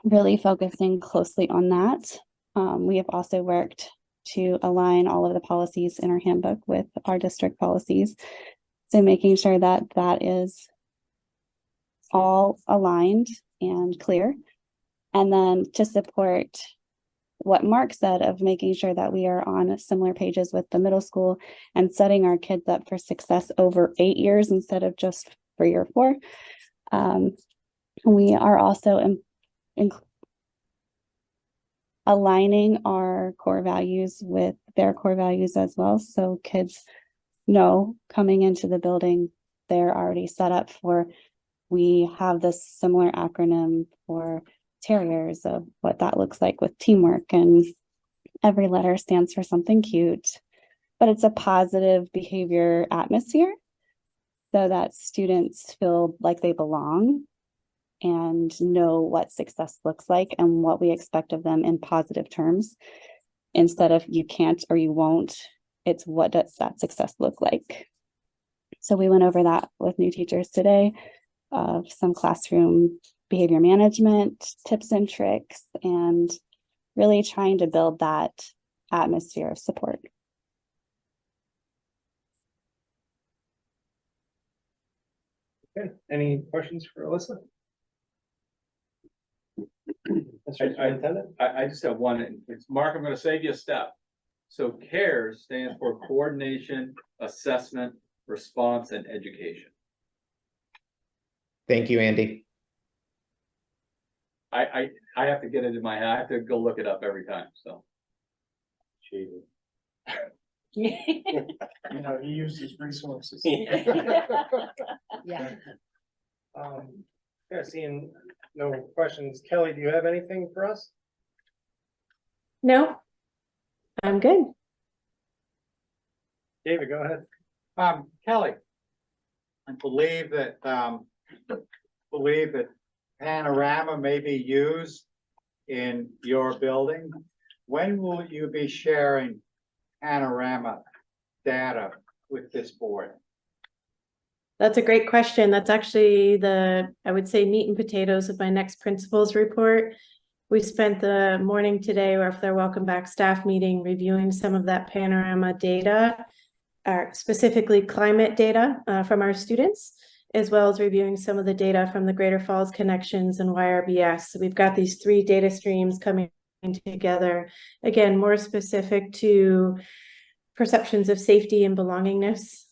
really focusing closely on that. We have also worked to align all of the policies in our handbook with our district policies. So making sure that that is all aligned and clear. And then to support what Mark said of making sure that we are on similar pages with the middle school and setting our kids up for success over 8 years instead of just for year 4. We are also aligning our core values with their core values as well. So kids know coming into the building, they're already set up for, we have this similar acronym for Terriers of what that looks like with teamwork, and every letter stands for something cute, but it's a positive behavior atmosphere so that students feel like they belong and know what success looks like and what we expect of them in positive terms, instead of you can't or you won't. It's what does that success look like. So we went over that with new teachers today, of some classroom behavior management tips and tricks, and really trying to build that atmosphere of support. Okay, any questions for Alyssa? Mr. Superintendent? I just have one, and it's Mark, I'm gonna save you a step. So CARES stands for Coordination, Assessment, Response, and Education. Thank you, Andy. I have to get it in my head, I have to go look it up every time, so. Jesus. You know, he used his resources. Yeah. Yeah, seeing no questions. Kelly, do you have anything for us? No, I'm good. David, go ahead. Kelly. I believe that Panorama may be used in your building. When will you be sharing Panorama data with this board? That's a great question. That's actually I would say, meat and potatoes of my next principals report. We spent the morning today, or if they're welcome back staff meeting, reviewing some of that Panorama data, specifically climate data from our students, as well as reviewing some of the data from the Greater Falls Connections and YRBS. So we've got these 3 data streams coming together, again, more specific to perceptions of safety and belongingness.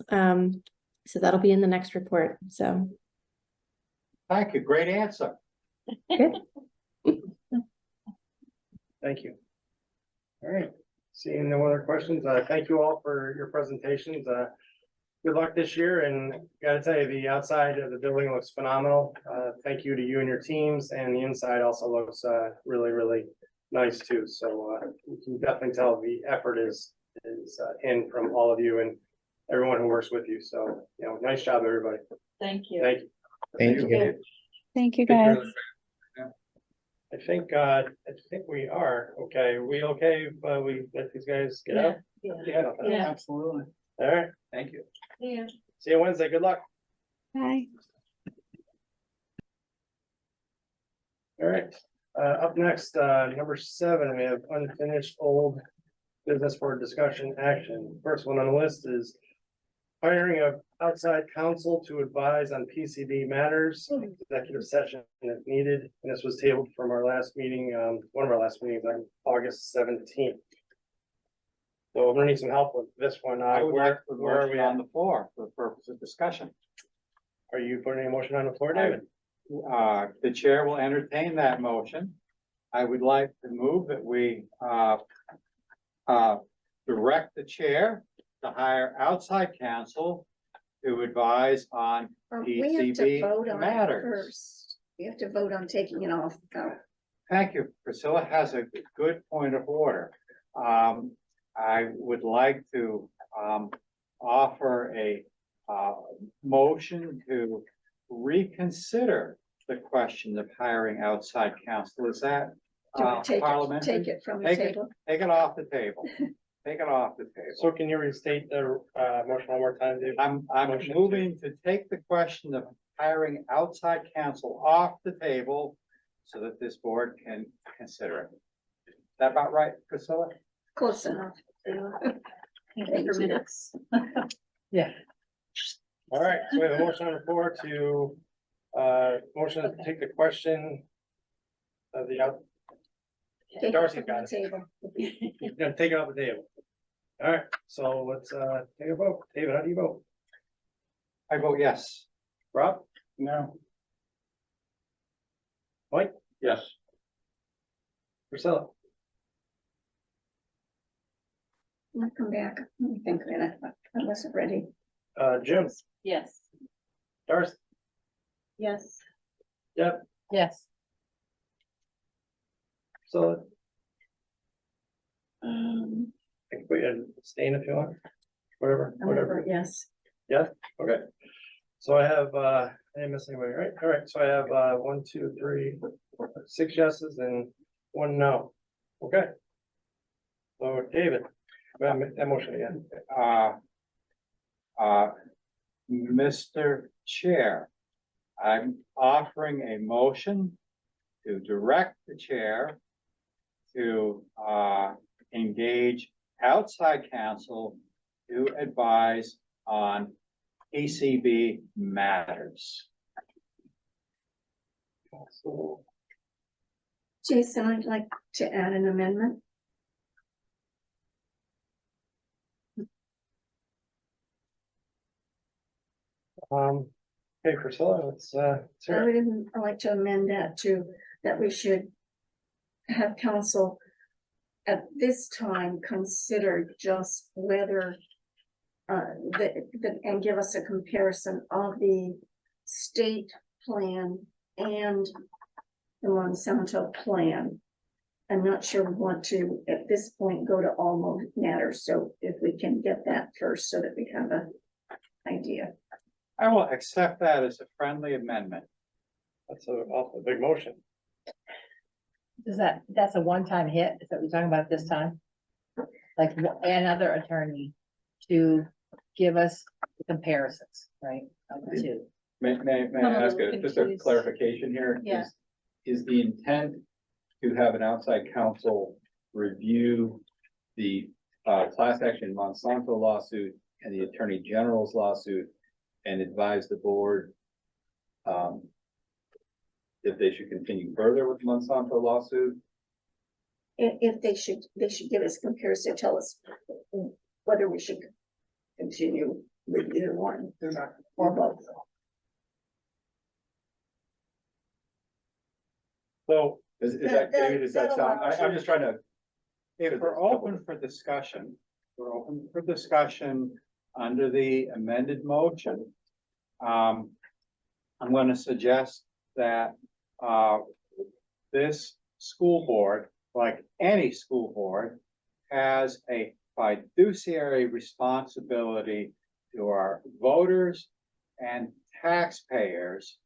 So that'll be in the next report. So. Thank you. Great answer. Good. Thank you. All right, seeing no other questions, thank you all for your presentations. Good luck this year, and gotta tell you, the outside of the building looks phenomenal. Thank you to you and your teams, and the inside also looks really, really nice too. So you can definitely tell the effort is in from all of you and everyone who works with you. So, you know, nice job, everybody. Thank you. Thank you. Thank you. Thank you, guys. I think we are okay. We okay if we let these guys get out? Yeah. Absolutely. All right, Thank you. Yeah. see you Wednesday. Good luck. Bye. All right, up next, number 7, we have unfinished old business for discussion action. First one on the list is hiring of outside counsel to advise on PCB matters, executive session if needed. And this was tabled from our last meeting, one of our last meetings on August 17th. So I'm gonna need some help with this one. I would like to Where are we on at? the floor for the purpose of discussion. Are you putting a motion on the floor, David? The chair will entertain that motion. I would like to move that we direct the chair to hire outside counsel to advise on We have to vote PCB on it matters. first. We have to vote on taking it off. Thank you. Priscilla has a good point of order. I would like to offer a motion to reconsider the question of hiring outside counsel. Is that parliamentary? Take it from the Take it, table. take it off the table. Take it off the table. So can you restate the motion one more time, David? I'm Motion moving to take the question of hiring outside counsel off the table so that this board can consider it. Is that about right, Priscilla? Close enough. Thank you. Minutes. Yeah. All right, so we have a motion on the floor to, motion to take the question of the out. Take it Darcy from got the it. table. You're gonna take it off the table. All right, so let's take a vote. David, how do you vote? I vote yes. Rob? No. Mike? Yes. Priscilla? I'll come back. Let me think a minute. I wasn't ready. Jim? Yes. Darcy? Yes. Yep, Yes. so. I can put you in abstain if you want, whatever. Yes. Yeah, okay. So I have, I didn't miss anybody, right? All right, so I have, 1, 2, 3, 6 yeses and 1 no. Okay. So David, make that motion again. Mr. Chair, I'm offering a motion to direct the chair to engage outside counsel to advise on PCB matters. Jason, I'd like to add an amendment. Okay, Priscilla, let's I hear it. would like to amend that to, that we should have council at this time consider just whether and give us a comparison of the state plan and the Monsanto plan. I'm not sure we want to, at this point, go to all matters, so if we can get that first so that we have a idea. I will accept that as a friendly amendment. That's a big motion. That's a one-time hit, is that what we're talking about this time? Like another attorney to give us the comparisons, right, of the two? May I ask just a clarification here? Yeah. Is the intent to have an outside counsel review the class action Monsanto lawsuit and the Attorney General's lawsuit and advise the board if they should continue further with the Monsanto lawsuit? If they should give us comparison, tell us whether we should continue with either one or both. So Is that, David, does that sound, I'm just trying to. If we're open for discussion, we're open for discussion under the amended motion. I'm going to suggest that this school board, like any school board, has a fiduciary responsibility to our voters and taxpayers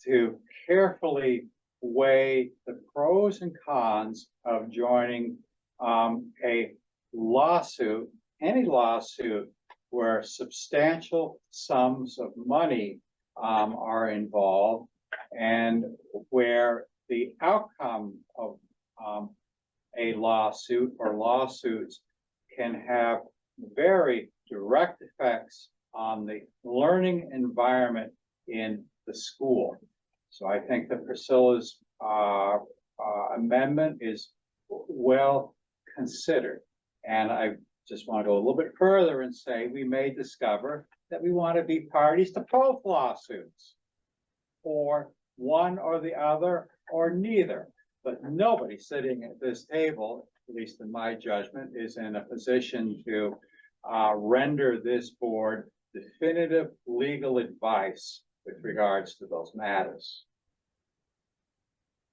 to carefully weigh the pros and cons of joining a lawsuit, any lawsuit where substantial sums of money are involved and where the outcome of a lawsuit or lawsuits can have very direct effects on the learning environment in the school. So I think that Priscilla's amendment is well considered. And I just want to go a little bit further and say we may discover that we want to be parties to both lawsuits, or one or the other, or neither. But nobody sitting at this table, at least in my judgment, is in a position to render this board definitive legal advice with regards to those matters.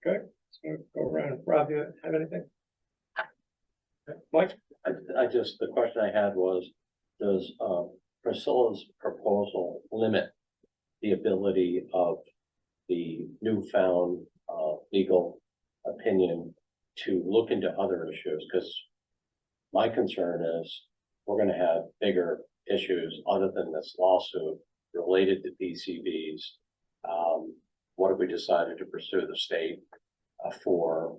Okay, so go around. Rob, you have anything? Mike? I just, the question I had was, does Priscilla's proposal limit the ability of the newfound legal opinion to look into other issues? Because my concern is we're going to have bigger issues other than this lawsuit related to PCBs. What if we decided to pursue the state for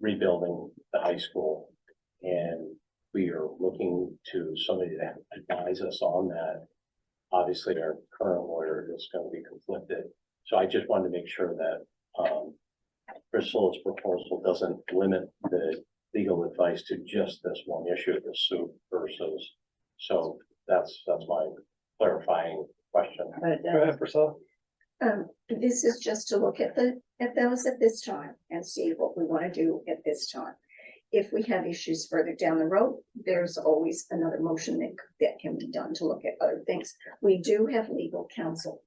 rebuilding the high school? And we are looking to somebody to advise us on that. Obviously, our current lawyer is going to be conflicted. So I just wanted to make sure that Priscilla's proposal doesn't limit the legal advice to just this one issue, the suit versus. So that's my clarifying question. Go ahead, Priscilla. This is just to look at those at this time and see what we want to do at this time. If we have issues further down the road, there's always another motion that can be done to look at other things. We do have legal counsel,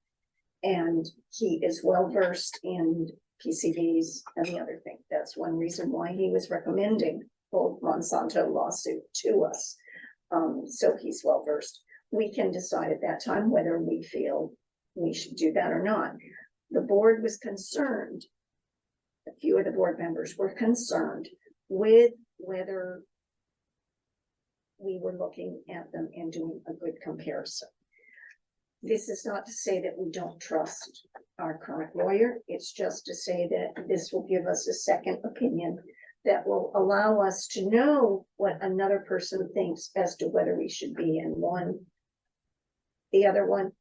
and he is well versed in PCBs and the other thing. That's one reason why he was recommending the Monsanto lawsuit to us. So he's well versed. We can decide at that time whether we feel we should do that or not. The board was concerned, a few of the board members were concerned with whether we were looking at them and doing a good comparison. This is not to say that we don't trust our current lawyer. It's just to say that this will give us a second opinion that will allow us to know what another person thinks as to whether we should be in one, the other one,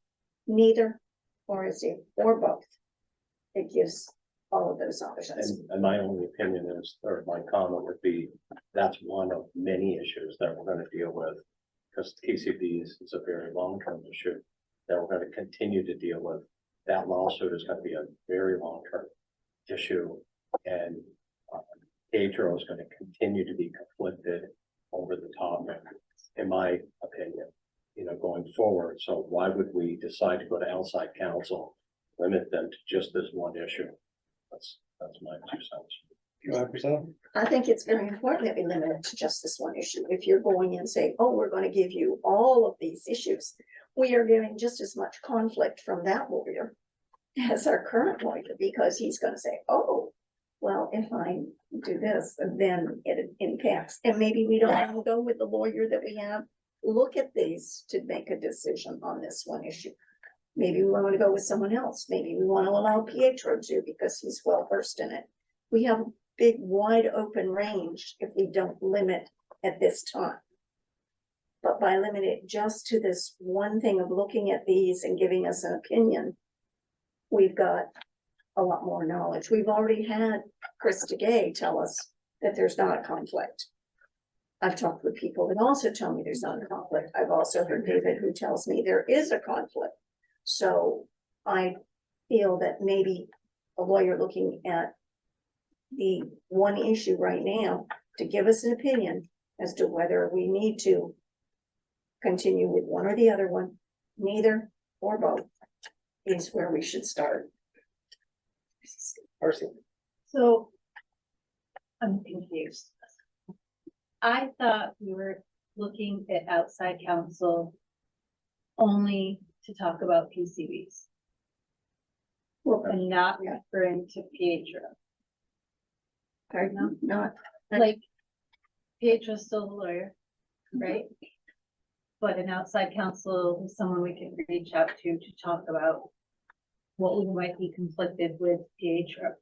neither, or is it, or both. It gives all of those options. And my only opinion is, or my comment would be, that's one of many issues that we're gonna deal with. Because TCBs is a very long-term issue that we're gonna continue to deal with. That lawsuit is gonna be a very long-term issue. And Pedro is gonna continue to be conflicted over the topic, in my opinion, you know, going forward. So why would we decide to go to outside counsel, limit them to just this one issue? That's my 2 cents. I think it's very important that we limit it to just this one issue. If you're going in and say, oh, we're going to give you all of these issues, we are getting just as much conflict from that lawyer as our current lawyer, because he's going to say, oh, well, if I do this, then it impacts. And maybe we don't want to go with the lawyer that we have. Look at these to make a decision on this one issue. Maybe we want to go with someone else. Maybe we want to allow Pietro to, because he's well versed in it. We have a big, wide open range if we don't limit at this time. But by limiting it just to this one thing of looking at these and giving us an opinion, we've got a lot more knowledge. We've already had Chris DeGay tell us that there's not a conflict. I've talked with people that also tell me there's not a conflict. I've also heard David who tells me there is a conflict. So I feel that maybe a lawyer looking at the one issue right now to give us an opinion as to whether we need to continue with one or the other one, neither or both, is where we should start. So I'm confused. I thought we were looking at outside counsel only to talk about PCBs. Well, And not referring to Pietro. pardon, not, Like, Pietro's still the lawyer, right? But an outside counsel is someone we can reach out to talk about what we might be conflicted with Pietro.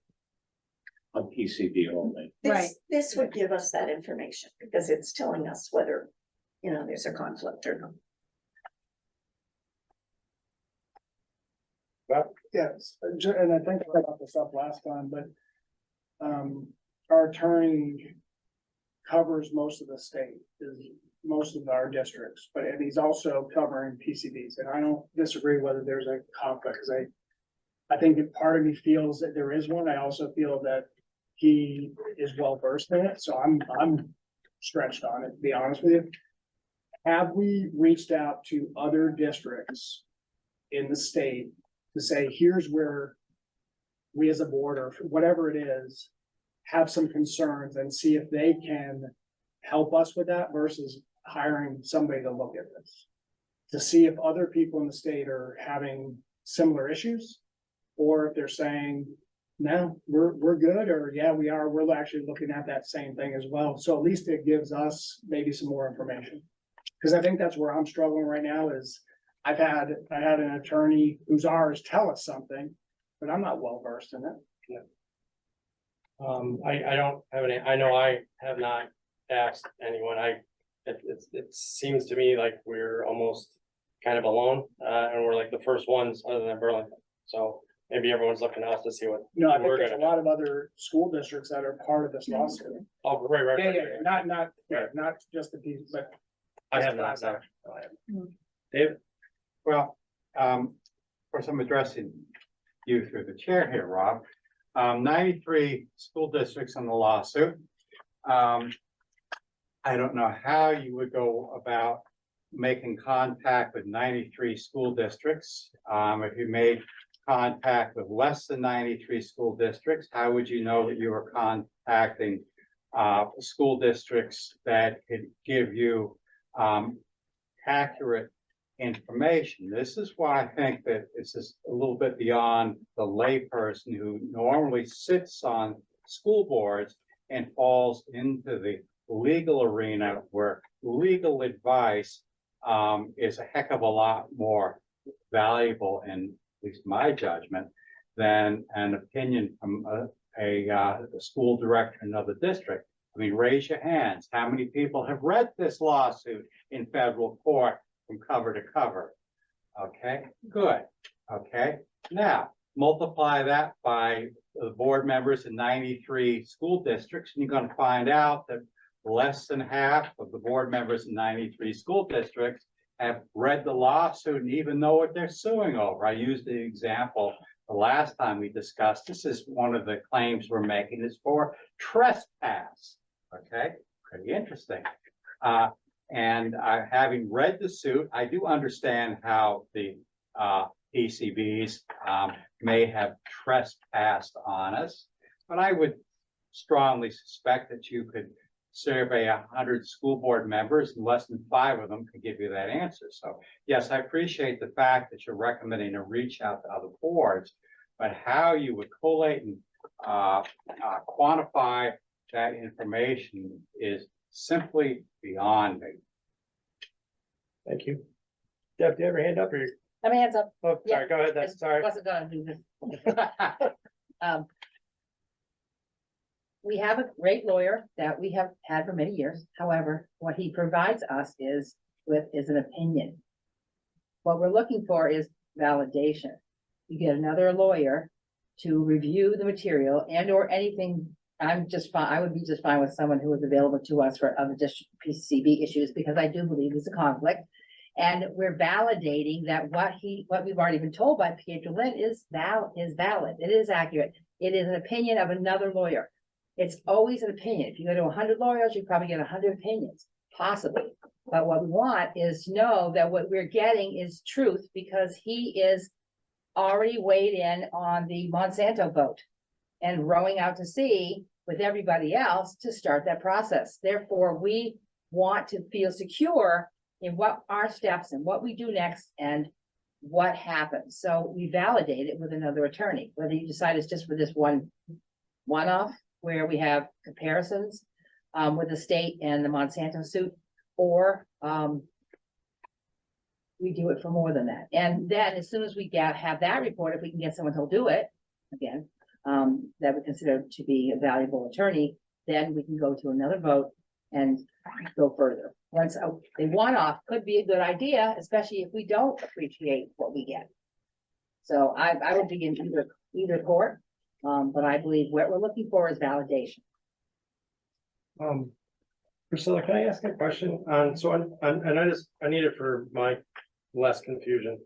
On PCB only. Right. this would give us that information because it's telling us whether, you know, there's a conflict or not. Yes, and I think I brought this up last time, but our attorney covers most of the state, is most of our districts, but and he's also covering PCBs, and I don't disagree whether there's a conflict, because I think that part of me feels that there is one. I also feel that he is well versed in it, so I'm stretched on it, to be honest with you. Have we reached out to other districts in the state to say, here's where we as a board or whatever it is, have some concerns and see if they can help us with that versus hiring somebody to look at this? To see if other people in the state are having similar issues, or if they're saying, no, we're good, or yeah, we are, we're actually looking at that same thing as well. So at least it gives us maybe some more information. Because I think that's where I'm struggling right now is I had an attorney who's ours tell us something, but I'm not well versed in it. I don't have any, I know I have not asked anyone. It seems to me like we're almost kind of alone, and we're like the first ones other than Burlington. So maybe everyone's looking to us to see what. No, I think we're there's gonna a lot of other school districts that are part of this lawsuit. Oh, right. Not just the piece, but. I have not, no. David? Well, of course, I'm addressing you through the chair here, Rob. 93 school districts on the lawsuit. I don't know how you would go about making contact with 93 school districts. If you made contact with less than 93 school districts, how would you know that you were contacting school districts that could give you accurate information? This is why I think that this is a little bit beyond the layperson who normally sits on school boards and falls into the legal arena where legal advice is a heck of a lot more valuable, in at least my judgment, than an opinion from a school director in another district. I mean, raise your hands. How many people have read this lawsuit in federal court from cover to cover? Okay, good. Okay, now multiply that by the board members in 93 school districts, and you're going to find out that less than half of the board members in 93 school districts have read the lawsuit and even know what they're suing over. I used the example the last time we discussed. This is one of the claims we're making is for trespass. Okay, pretty interesting. And having read the suit, I do understand how the PCBs may have trespassed on us, but I would strongly suspect that you could survey 100 school board members and less than 5 of them could give you that answer. So yes, I appreciate the fact that you're recommending a reach out to other boards, but how you would collate and quantify that information is simply beyond me. Thank you. Deb, do you have your hand up or? Let me hands up. Oh, sorry, go ahead, that's, sorry. Wasn't gonna do this. We have a great lawyer that we have had for many years. However, what he provides us is an opinion. What we're looking for is validation. You get another lawyer to review the material and or anything. I'm just fine. I would be just fine with someone who is available to us for other district PCB issues, because I do believe there's a conflict. And we're validating that what we've already been told by Pietro Lynn is valid. It is accurate. It is an opinion of another lawyer. It's always an opinion. If you go to 100 lawyers, you probably get 100 opinions, possibly. But what we want is to know that what we're getting is truth, because he is already weighed in on the Monsanto vote and rowing out to sea with everybody else to start that process. Therefore, we want to feel secure in what our steps and what we do next and what happens. So we validate it with another attorney, whether you decide it's just for this one-off where we have comparisons with the state and the Monsanto suit, or we do it for more than that. And then as soon as we have that report, if we can get someone who'll do it, again, that we consider to be a valuable attorney, then we can go to another vote and go further. Once a one-off could be a good idea, especially if we don't appreciate what we get. So I would be in either court, but I believe what we're looking for is validation. Priscilla, can I ask a question? So I need it for my less confusion.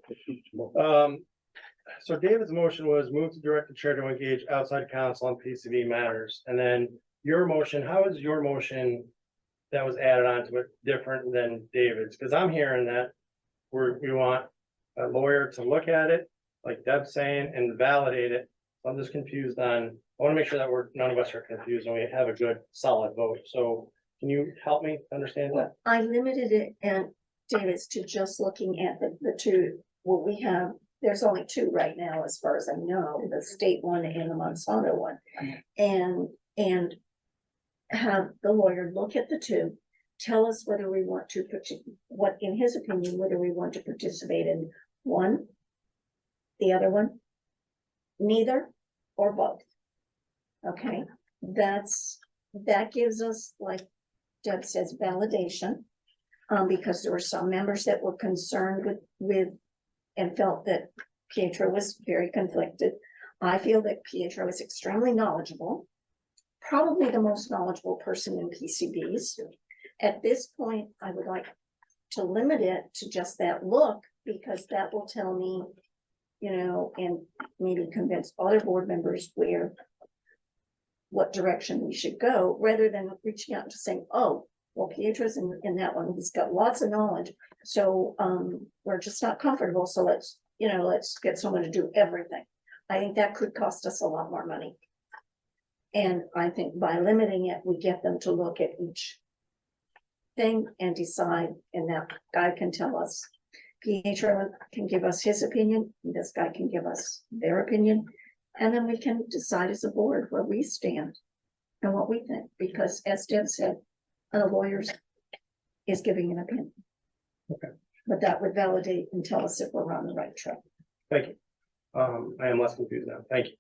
So David's motion was move to direct the chair to engage outside counsel on PCB matters. And then your motion, how is your motion that was added onto it different than David's? Because I'm hearing that we want a lawyer to look at it, like Deb's saying, and validate it. So I'm just confused on, I want to make sure that none of us are confused and we have a good solid vote. So can you help me understand that? I limited it, and David's, to just looking at the two, what we have. There's only 2 right now, as far as I know, the state one and the Monsanto one. And have the lawyer look at the 2, tell us whether we want to, what, in his opinion, whether we want to participate in one, the other one, neither, or both. Okay, that gives us, like Deb says, validation, because there were some members that were concerned with and felt that Pietro was very conflicted. I feel that Pietro is extremely knowledgeable, probably the most knowledgeable person in PCBs. At this point, I would like to limit it to just that look, because that will tell me, and maybe convince other board members what direction we should go, rather than reaching out and just saying, oh, well, Pietro's in that one, he's got lots of knowledge. So we're just not comfortable. So let's get someone to do everything. I think that could cost us a lot more money. And I think by limiting it, we get them to look at each thing and decide, and that guy can tell us. Pietro can give us his opinion, and this guy can give us their opinion, and then we can decide as a board where we stand and what we think, because as Deb said, the lawyers is giving an opinion. Okay. But that would validate and tell us if we're on the right track. Thank you. I am less confused now. Thank you.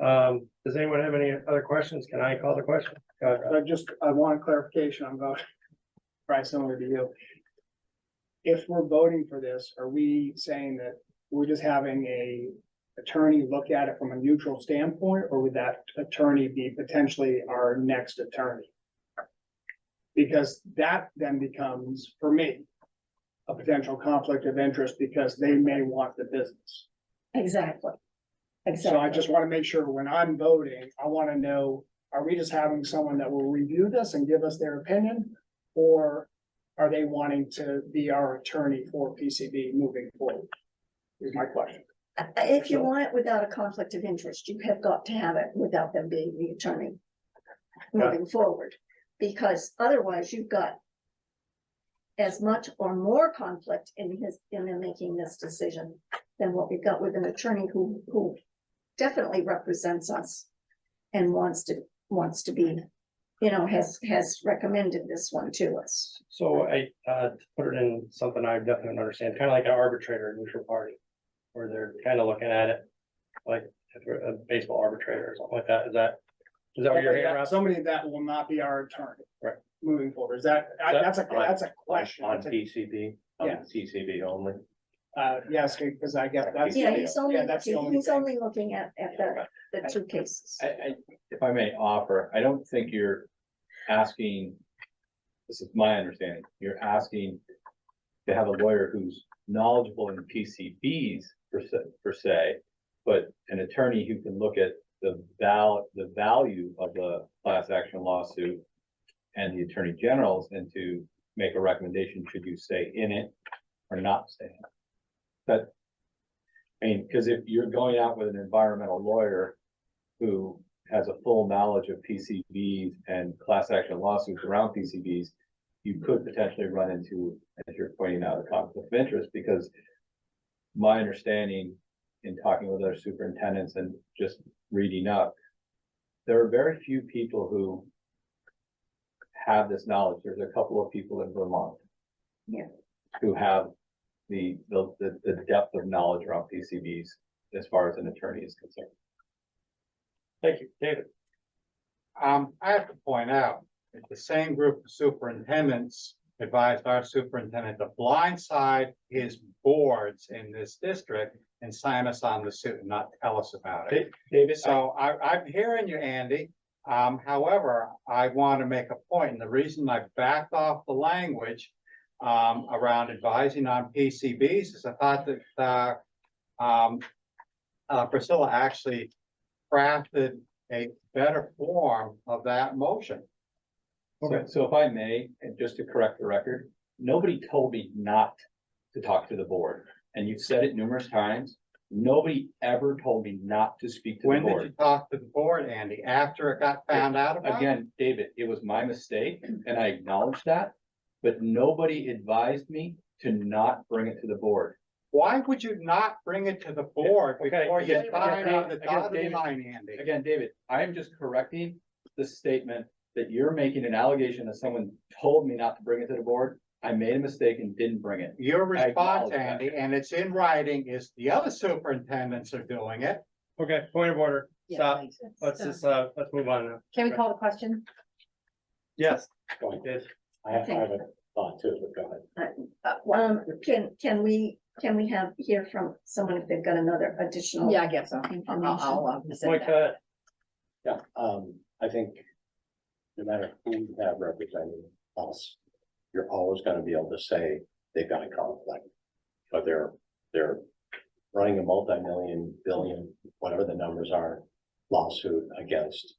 Does anyone have any other questions? Can I call the question? Go ahead. I want clarification. I'm going, probably similar to you. If we're voting for this, are we saying that we're just having a attorney look at it from a neutral standpoint, or would that attorney be potentially our next attorney? Because that then becomes, for me, a potential conflict of interest because they may want the business. Exactly. So I Exactly. just want to make sure when I'm voting, I want to know, are we just having someone that will review this and give us their opinion? Or are they wanting to be our attorney for PCB moving forward? Is my question. If you want it without a conflict of interest, you have got to have it without them being the attorney moving forward. Because otherwise you've got as much or more conflict in them making this decision than what we've got with an attorney who definitely represents us and wants to be, has recommended this one to us. So to put it in something I definitely understand, kind of like an arbitrator, a neutral party, where they're kind of looking at it like if we're a baseball arbitrator or something like that. Is that what you're hearing, Rob? Somebody that will not be our attorney. Right. Moving forward. Is that, that's a question. On PCB, on Yeah. CCB only. Yes, because I guess that's. Yeah, he's only, that's the he's thing. only looking at the two cases. If I may offer, I don't think you're asking, this is my understanding, you're asking to have a lawyer who's knowledgeable in PCBs per se, but an attorney who can look at the value of the class action lawsuit and the attorney general's and to make a recommendation, should you stay in it or not stay in it? But, I mean, because if you're going out with an environmental lawyer who has a full knowledge of PCBs and class action lawsuits around PCBs, you could potentially run into, as you're pointing out, a conflict of interest, because my understanding in talking with other superintendents and just reading up, there are very few people who have this knowledge. There's a couple of people in Vermont. Yeah. Who have the depth of knowledge around PCBs as far as an attorney is concerned. Thank you, David. I have to point out, that the same group of superintendents advised our superintendent to blindside his boards in this district and sign us on the suit and not tell us about it. David, So I'm hearing you, Andy. However, I want to make a point, and the reason I backed off the language around advising on PCBs is I thought that Priscilla actually crafted a better form of that motion. Okay, so if I may, and just to correct the record, nobody told me not to talk to the board. And you've said it numerous times. Nobody ever told me not to speak to the When did you board. talk to the board, Andy? After it got found out about? Again, David, it was my mistake and I acknowledge that, but nobody advised me to not bring it to the board. Why would you not bring it to the board Okay, before you again, sign on the David, dotted David, line, Andy? Again, David, I am just correcting the statement that you're making an allegation that someone told me not to bring it to the board. I made a mistake and didn't bring it. Your I response, acknowledge that. Andy, and it's in writing, is the other superintendents are doing it. Okay, point of order. Yeah, Stop. thanks. Let's just, let's move on now. Can we call the question? Yes. Yes. I have a thought too, but go ahead. Can we hear from someone if they've got another additional? Yeah, I guess so. Information. I'll send Mike, that. Yeah, I think no matter who you have representing us, you're always gonna be able to say they've got a conflict. But they're running a multi-million, billion, whatever the numbers are, lawsuit against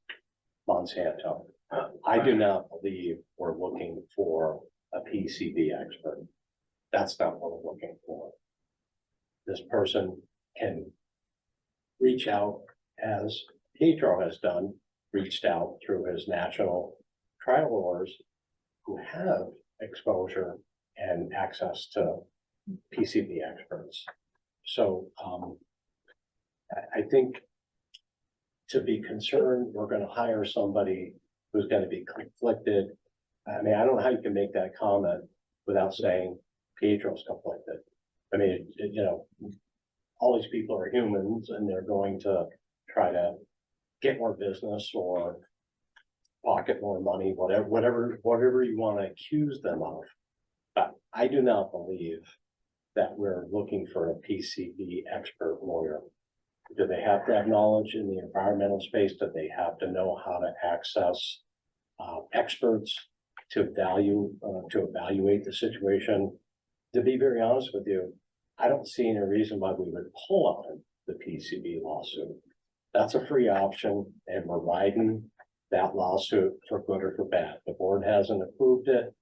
Monsanto. I do not believe we're looking for a PCB expert. That's not what we're looking for. This person can reach out, as Pedro has done, reached out through his national trial lawyers who have exposure and access to PCB experts. So I think to be concerned, we're going to hire somebody who's going to be conflicted. I mean, I don't know how you can make that comment without saying Pedro's conflicted. I mean, you know, all these people are humans and they're going to try to get more business or pocket more money, whatever you want to accuse them of. But I do not believe that we're looking for a PCB expert lawyer. Do they have to have knowledge in the environmental space? Do they have to know how to access experts to evaluate the situation? To be very honest with you, I don't see any reason why we would pull out of the PCB lawsuit. That's a free option, and we're riding that lawsuit for good or for bad. The board hasn't approved it.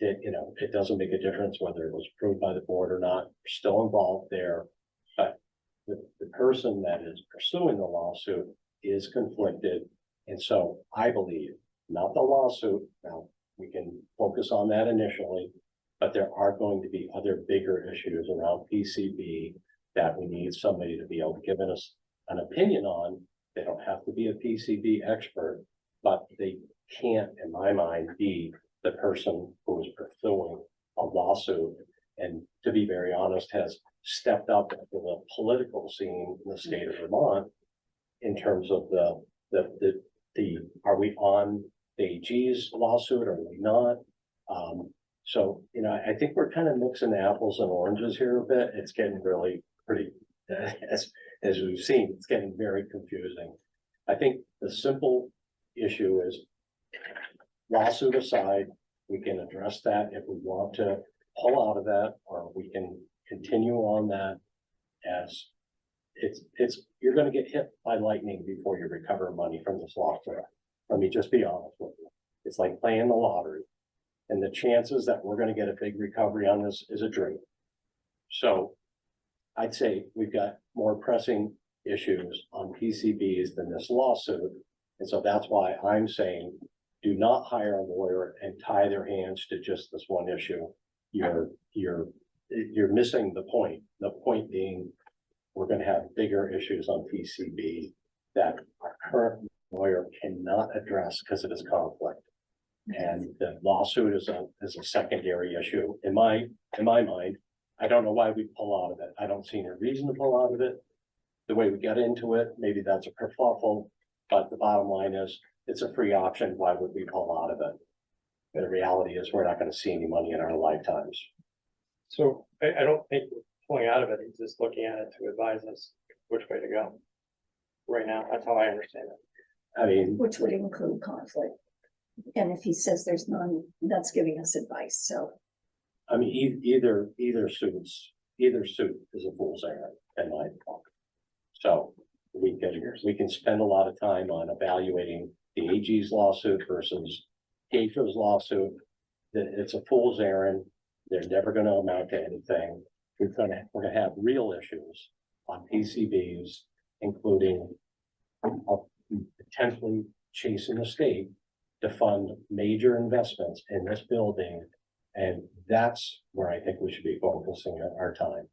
It doesn't make a difference whether it was approved by the board or not. We're still involved there. But the person that is pursuing the lawsuit is conflicted. And so I believe, not the lawsuit, now we can focus on that initially, but there are going to be other bigger issues around PCB that we need somebody to be able to give us an opinion on. They don't have to be a PCB expert, but they can't, in my mind, be the person who is pursuing a lawsuit, and to be very honest, has stepped up into the political scene in the state of Vermont in terms of are we on the AG's lawsuit or are we not? So, I think we're kind of mixing apples and oranges here a bit. It's getting really pretty, as we've seen, it's getting very confusing. I think the simple issue is, lawsuit aside, we can address that if we want to pull out of that, or we can continue on that as you're going to get hit by lightning before you recover money from this lawsuit. Let me just be honest with you. It's like playing the lottery, and the chances that we're going to get a big recovery on this is a dream. So I'd say we've got more pressing issues on PCBs than this lawsuit. And so that's why I'm saying, do not hire a lawyer and tie their hands to just this one issue. You're missing the point. The point being, we're going to have bigger issues on PCB that our current lawyer cannot address because of his conflict. And the lawsuit is a secondary issue. In my mind, I don't know why we pull out of it. I don't see any reason to pull out of it. The way we got into it, maybe that's a kerfuffle, but the bottom line is, it's a free option. Why would we pull out of it? But the reality is, we're not going to see any money in our lifetimes. So I don't think we're pulling out of it. He's just looking at it to advise us which way to go. Right now, that's how I understand it. I mean, Which would include conflict. And if he says there's none, that's giving us advice, so. I mean, either suit is a fool's errand in my book. So we can spend a lot of time on evaluating the AG's lawsuit versus Gator's lawsuit. It's a fool's errand. They're never going to amount to anything. We're gonna have real issues on PCBs, including potentially chasing the state to fund major investments in this building. And that's where I think we should be focusing our time.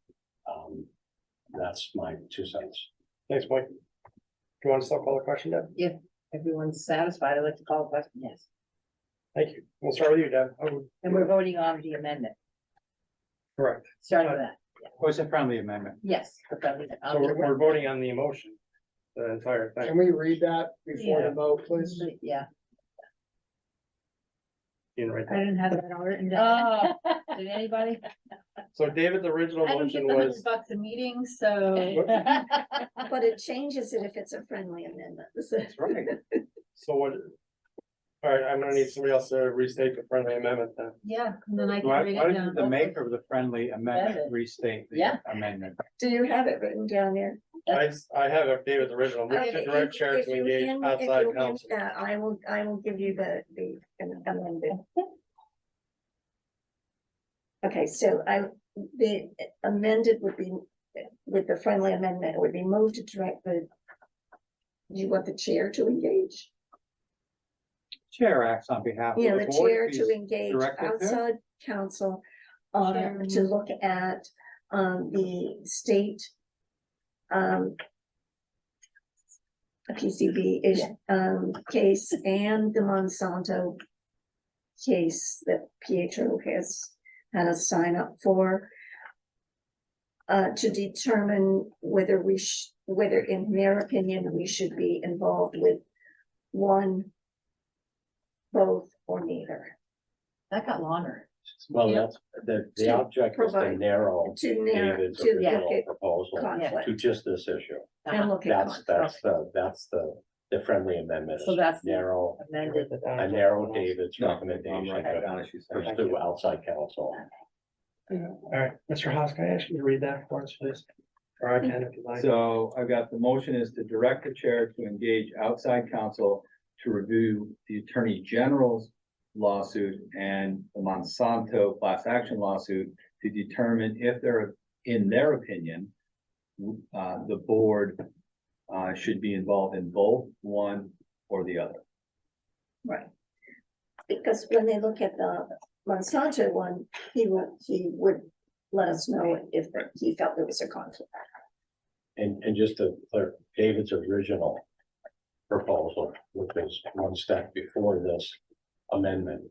That's my 2 cents. Thanks, Mike. Do you want to still call the question, Deb? If everyone's satisfied, I'd like to call the question, yes. Thank you. We'll start with you, Deb. And we're voting on the amendment, Correct. starting with that, Was a friendly amendment. yes. So we're voting on the emotion, the entire thing. Can we read that before the vote, please? Yeah. You know, right I there. didn't have that all written Oh, down. did anybody? So David's original I don't motion get was, $100 a meeting, so. But it changes it if it's a friendly amendment. that's right. So what? All right, I'm gonna need somebody else to restate the friendly amendment then. Yeah, and then I can Why read it did down. the maker of the friendly amendment Better. restate the Yeah. amendment? Do you have it written down there? I have David's original, move Okay, to direct chair if to you engage hand- if outside you hand counsel. that, I will give you the amended. Okay, so the amended would be, with the friendly amendment, it would be moved to direct do you want the chair to engage? Chair acts on behalf of You know, the the board. chair if to he's engage directed to. outside counsel, Chair. to look at, the state, PCB is, case and the Monsanto case that Pietro has had us sign up for, to determine whether whether in their opinion, we should be involved with one, both, or neither. That got longer. Well, Yeah. that's, the To object is to provide- narrow To narrow, David's to look original at proposal conflict to just this issue. and look at conflict. That's the friendly amendment. So is that's the narrow, amended. I narrow David's No, recommendation right down as to you said. pursue outside counsel. All right, Mr. Haas, can I ask you to read that for us, please? Or I can if you like. So I've got the motion is to direct the chair to engage outside counsel to review the Attorney General's lawsuit and the Monsanto class action lawsuit to determine if they're, in their opinion, the board should be involved in both one or the other. Right. Because when they look at the Monsanto one, he would let us know if he felt there was a conflict. And just to clear, David's original proposal, which is one step before this amendment,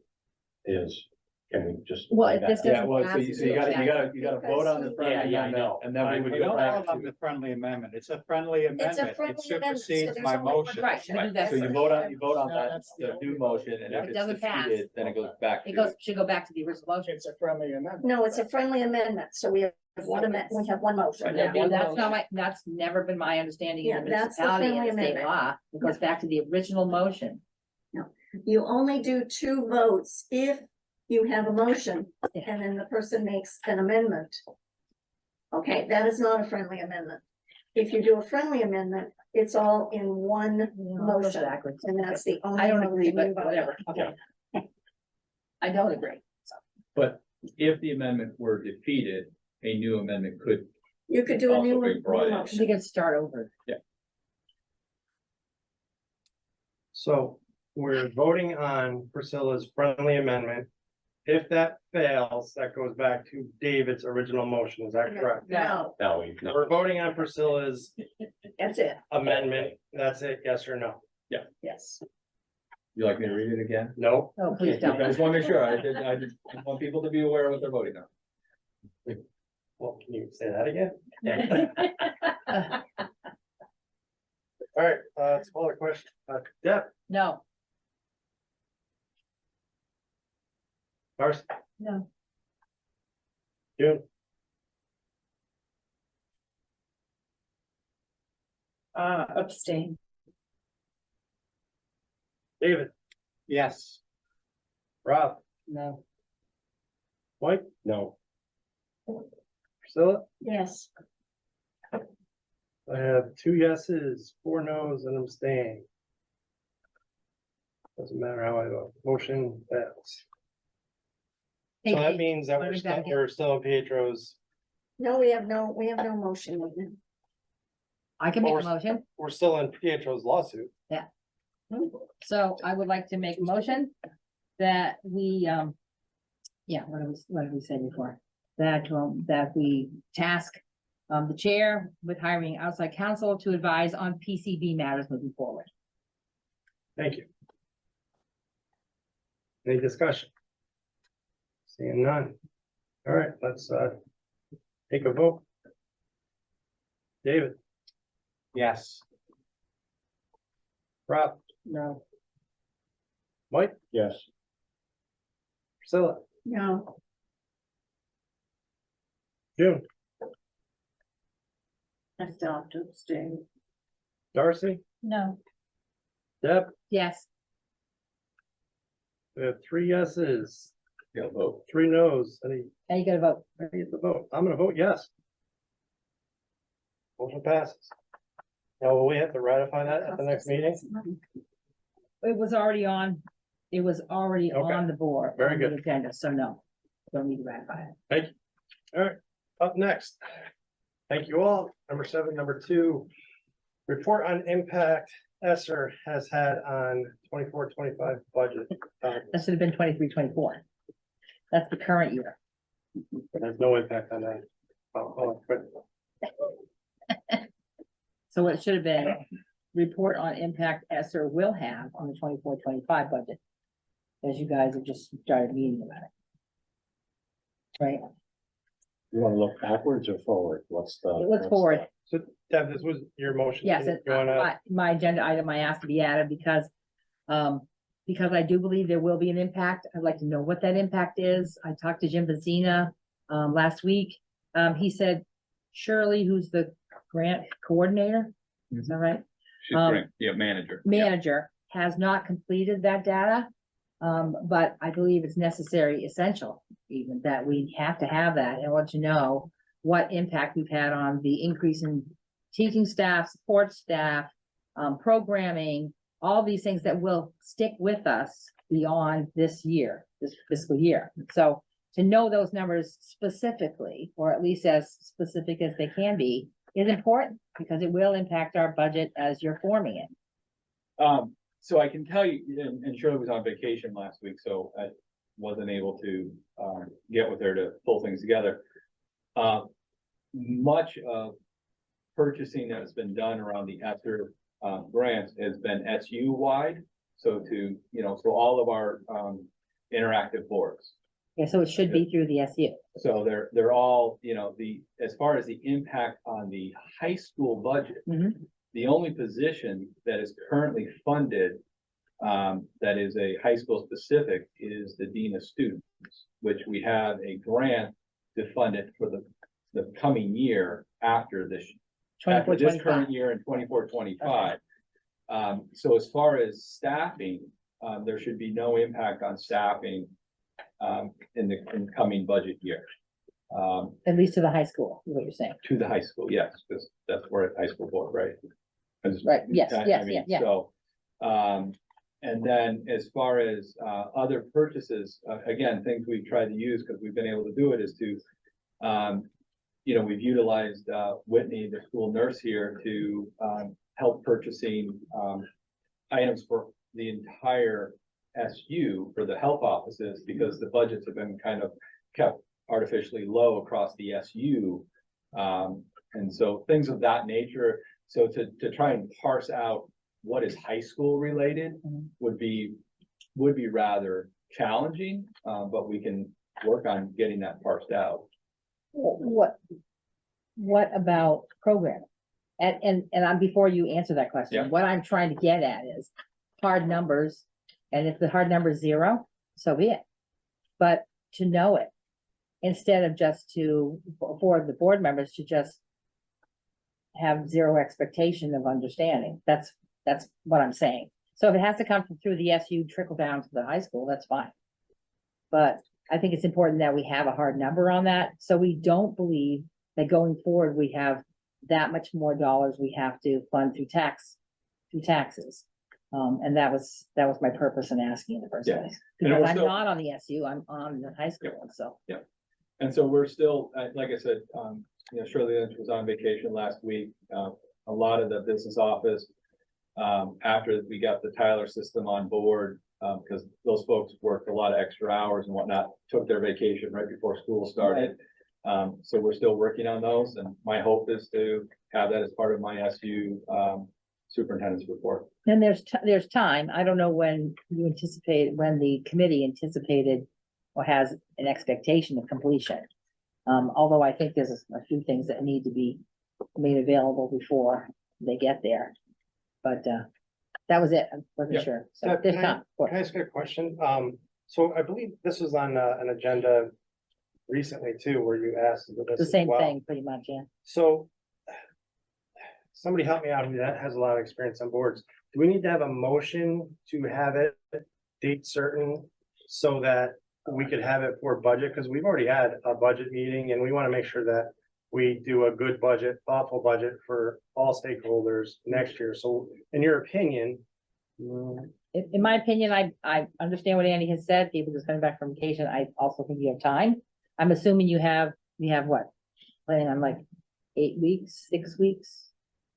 is, can we just? Well, if this Yeah, doesn't well, pass, so you gotta Because vote on the he- friendly Yeah, I amendment, know. and then we would We go don't back vote on to. the friendly amendment. It's a friendly It's a amendment. friendly It amendment, so supersedes there's my only one motion. Right, we do that So you first. vote on No, that, that's the new motion, and If if it doesn't it's pass, defeated, then it goes back It to. goes, should go back to the original motion. It's a friendly amendment. No, it's a friendly amendment, so we have one we have one motion. Yeah, that's not my, that's never been my understanding in the Yeah, that's the municipality and friendly the state amendment. law. It goes back to the original motion. You only do two votes if you have a motion and then the person makes an amendment. Okay, that is not a friendly amendment. If you do a friendly amendment, it's all in one It goes motion, backwards. and that's the only. I don't agree, motion but you vote on. whatever, okay. I don't agree. But if the amendment were defeated, a new amendment could. You could do a Also new be brought in. We motion. can start over. So we're voting on Priscilla's friendly amendment. If that fails, that goes back to David's original motion. Is that correct? No, Now We're voting on Priscilla's that's it, amendment. That's it, yes or no? yes. You like me to read it again? No? No, please I don't. just want to make sure, I just want people to be aware of what they're voting on. Well, can you say that again? All right, let's call a question. Deb, No, Darcy, No. June, Abstain. David, Yes. Rob, no. Mike, no, Priscilla. Yes, I have 2 yeses, 4 nos, and abstain. Doesn't matter how I vote, motion fails. So that means that What we're is still, that again? we're still in Pietro's, no, we have no motion. right now. I can make a Or- motion. we're still in Pietro's lawsuit. So I would like to make a motion that we, yeah, what did we say before? That we task, the chair with hiring outside counsel to advise on PCB matters moving forward. Thank you. Any discussion? Seeing none. All right, let's take a vote. David, Yes. Rob, No. Mike, yes, Priscilla, No, June, I still have to abstain. Darcy, No. Deb, Yes, we have 3 yeses, Yeah, vote. 3 nos, any, now you gotta vote. I get the vote, I'm gonna vote yes. Motion passes. Now, will we have to ratify that at the next meeting? It was already on, it was already Okay. on the board. Very on the good. Agenda, so no, don't need to ratify it. All right, up next. Thank you all. Number 7, number 2. Report on impact ESSER has had on 24-25 budget. That should have been 23-24. That's the current year. There's no impact on that. But So it should have been report on impact ESSER will have on the 24-25 budget. As you guys have just started meeting about it. Right, you wanna look backwards or forward? What's the? let's forward. So Deb, this was your motion. Yes, You wanna, my agenda item I asked to be added because I do believe there will be an impact. I'd like to know what that impact is. I talked to Jim Vazina, last week. He said Shirley, who's the grant coordinator, is that right? She's great. Yeah, manager. Manager has not completed that data. But I believe it's necessary, essential, even that we have to have that in order to know what impact we've had on the increase in teaching staff, support staff, programming, all these things that will stick with us beyond this year, this fiscal year. So to know those numbers specifically, or at least as specific as they can be, is important because it will impact our budget as you're forming it. So I can tell you, and Shirley was on vacation last week, so I wasn't able to get with her to pull things together. Much of purchasing that has been done around the ESSER grants has been SU wide. So so all of our interactive boards. Yeah, so it should be through the SU. So they're all, as far as the impact on the high school budget. Mhm. The only position that is currently funded, that is a high school specific, is the Dean of Students, which we have a grant to fund it for the coming year after this current year in 24-25. So as far as staffing, there should be no impact on staffing in the coming budget year. At least to the high school, is what you're saying. To the high school, yes, because that's where high school board, right? Right, yes, yes, yeah. So, and then as far as other purchases, again, things we've tried to use because we've been able to do it is to, we've utilized Whitney, the school nurse here, to help purchasing items for the entire SU for the health offices because the budgets have been kind of kept artificially low across the SU. And so things of that nature. So to try and parse out what is high school related would be rather challenging, but we can work on getting that parsed out. What about programming? And before you answer that question, what I'm trying to get at is hard numbers. And if the hard number is 0, so be it. But to know it, instead of just for the board members to just have 0 expectation of understanding. That's what I'm saying. So if it has to come through the SU, trickle down to the high school, that's fine. But I think it's important that we have a hard number on that. So we don't believe that going forward, we have that much more dollars we have to fund through taxes. And that was my purpose in asking in the first place. Because I'm not on the SU, I'm on the high school, so. Yeah. And so we're still, like I said, Shirley Lynch was on vacation last week. A lot of the business office, after we got the Tyler system on board, because those folks worked a lot of extra hours and whatnot, took their vacation right before school started. So we're still working on those, and my hope is to have that as part of my SU superintendent's report. And there's time. I don't know when the committee anticipated or has an expectation of completion. Although I think there's a few things that need to be made available before they get there. But that was it. I wasn't sure. So there's time. Can I ask you a question? So I believe this was on an agenda recently too, where you asked. The same thing, pretty much, yeah. So somebody help me out that has a lot of experience on boards. Do we need to have a motion to have it date certain so that we could have it for budget? Because we've already had a budget meeting and we want to make sure that we do a good budget, thoughtful budget for all stakeholders next year. So in your opinion, In my opinion, I understand what Andy has said. People just coming back from vacation. I also think you have time. I'm assuming you have what? Planning on like 8 weeks, 6 weeks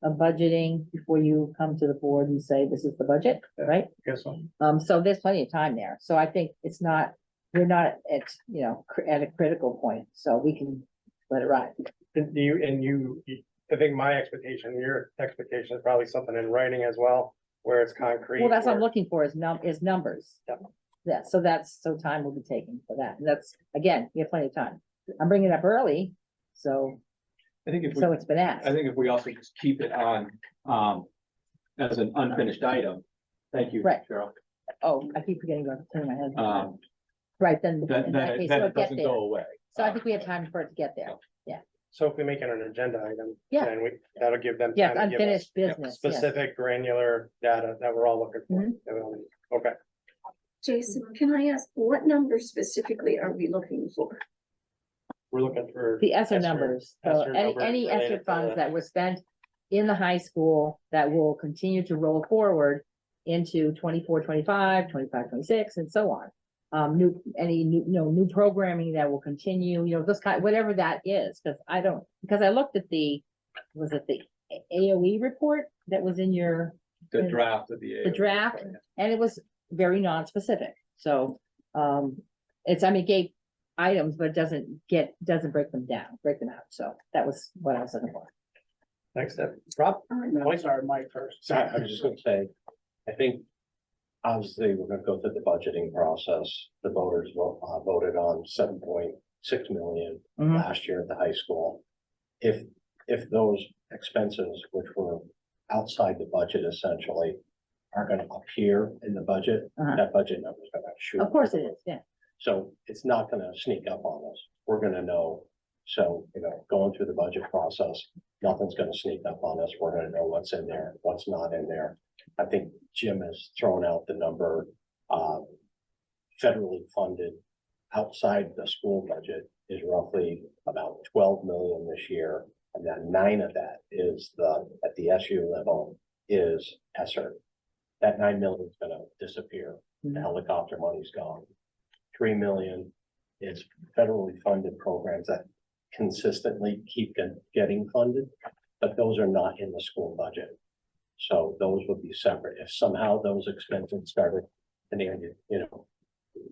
of budgeting before you come to the board and say, this is the budget, right? Guess so. So there's plenty of time there. So I think we're not at a critical point, so we can let it ride. I think my expectation, your expectation is probably something in writing as well, where it's concrete. Well, that's what I'm looking for is numbers. Yep. Yeah, so time will be taken for that. And that's, again, we have plenty of time. I'm bringing it up early, so. I think if we, So it's been asked. I think if we also just keep it on, as an unfinished item. Thank you, Right. Cheryl. Oh, I keep forgetting about the turn of my head. Right, then that, in that, that case, that it'll it get doesn't there. go away. So I think we have time for it to get there. So if we make it an agenda item. Yeah. Then that'll give them. Yes, time to give us unfinished business, yes. Specific granular data that we're all looking for. Mhm. that we'll need. Okay, Jason, can I ask, what number specifically are we looking for? we're looking for. The ESSER numbers, so ESSER any numbers ESSER related to funds the- that were spent in the high school that will continue to roll forward into 24, 25, 25, 26, and so on. New programming that will continue, this kind, whatever that is, because I looked at was it the AOE report that was in your, The draft of the. the draft, and it was very non-specific, so, it gave items, but it doesn't break them out, so that was what I was looking for. Thanks, Deb. Rob? No, sorry, Mike first. So I was just gonna say, I think obviously we're gonna go through the budgeting process. The voters voted on 7.6 million Mhm. last year at the high school. If those expenses, which were outside the budget essentially, are gonna appear in the budget, Uh-huh. that budget number is gonna shoot. Of course it is, yeah. So it's not gonna sneak up on us. We're gonna know. So, going through the budget process, nothing's gonna sneak up on us. We're gonna know what's in there, what's not in there. I think Jim has thrown out the number, federally funded outside the school budget is roughly about 12 million this year. And then 9 of that is at the SU level is ESSER. That 9 million is gonna disappear. The helicopter money's gone. 3 million is federally funded programs that consistently keep getting funded, but those are not in the school budget. So those would be separate. If somehow those expenses started,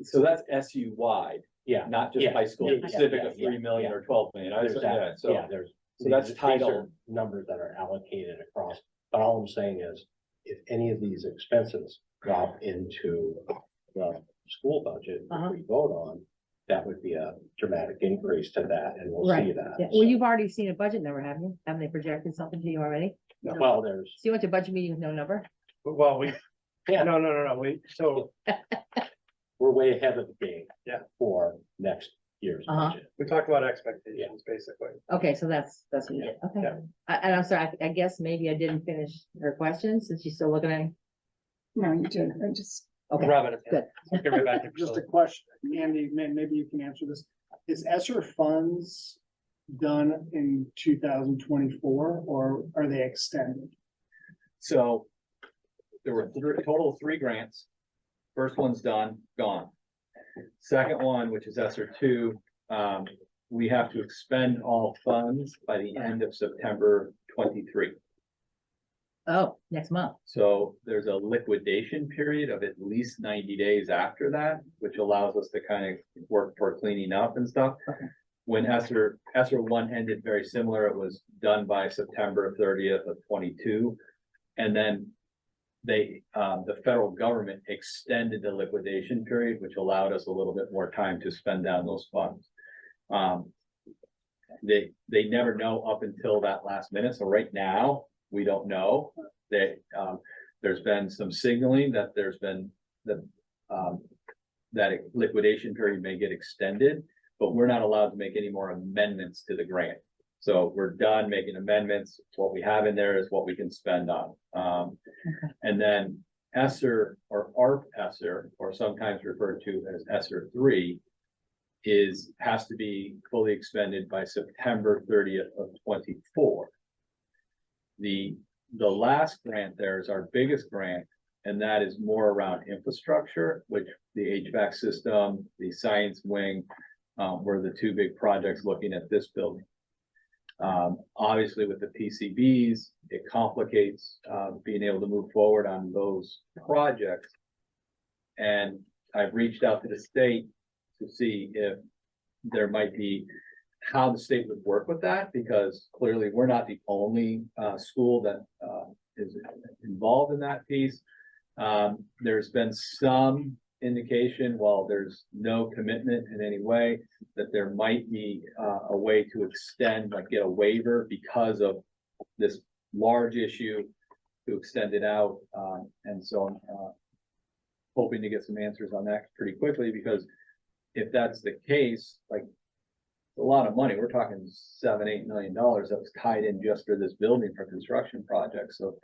So that's SU wide, yeah. not just Yeah, high school yeah, specific yeah, of 3 million yeah. or 12 million. There's that, yeah, So that's these are title. numbers that are allocated across, but all I'm saying is, if any of these expenses drop into the school budget, Uh-huh. if we vote on, that would be a dramatic increase to that, and we'll see Right. that. Yeah. Well, you've already seen a budget number, haven't you? Haven't they projected something to you already? So, well, there's, So you went to budget meeting with no number? Well, Yeah. no, so we're way ahead of the game. Yeah. For next year's Uh-huh. budget. we talked about expectations, basically. Okay, so that's what you did, okay. Yeah. And I'm sorry, I guess maybe I didn't finish her question, since she's still looking at me. No, you did, I just. Okay, Robin. good. Give it back to Just a Priscilla. question, Andy, maybe you can answer this. Is ESSER funds done in 2024 or are they extended? So there were total of 3 grants. First one's done, gone. Second one, which is ESSER 2, we have to expend all funds by the end of September 23. Oh, next month. So there's a liquidation period of at least 90 days after that, which allows us to kind of work for cleaning up and stuff. Okay. When ESSER 1 ended very similar, it was done by September 30th of 22. And then the federal government extended the liquidation period, which allowed us a little bit more time to spend down those funds. They never know up until that last minute. So right now, we don't know. There's been some signaling that there's been that liquidation period may get extended, but we're not allowed to make any more amendments to the grant. So we're done making amendments. What we have in there is what we can spend on. And then ESSER or ARP ESSER, or sometimes referred to as ESSER 3, has to be fully expended by September 30th of 24. The last grant there is our biggest grant, and that is more around infrastructure, which the HVAC system, the science wing, were the 2 big projects looking at this building. Obviously with the PCBs, it complicates, being able to move forward on those projects. And I've reached out to the state to see if there might be how the state would work with that, because clearly we're not the only school that is involved in that piece. There's been some indication, while there's no commitment in any way, that there might be a way to extend, like get a waiver because of this large issue, to extend it out. And so I'm hoping to get some answers on that pretty quickly, because if that's the case, like, a lot of money, we're talking $7-8 million that was tied in just for this building for construction projects. So,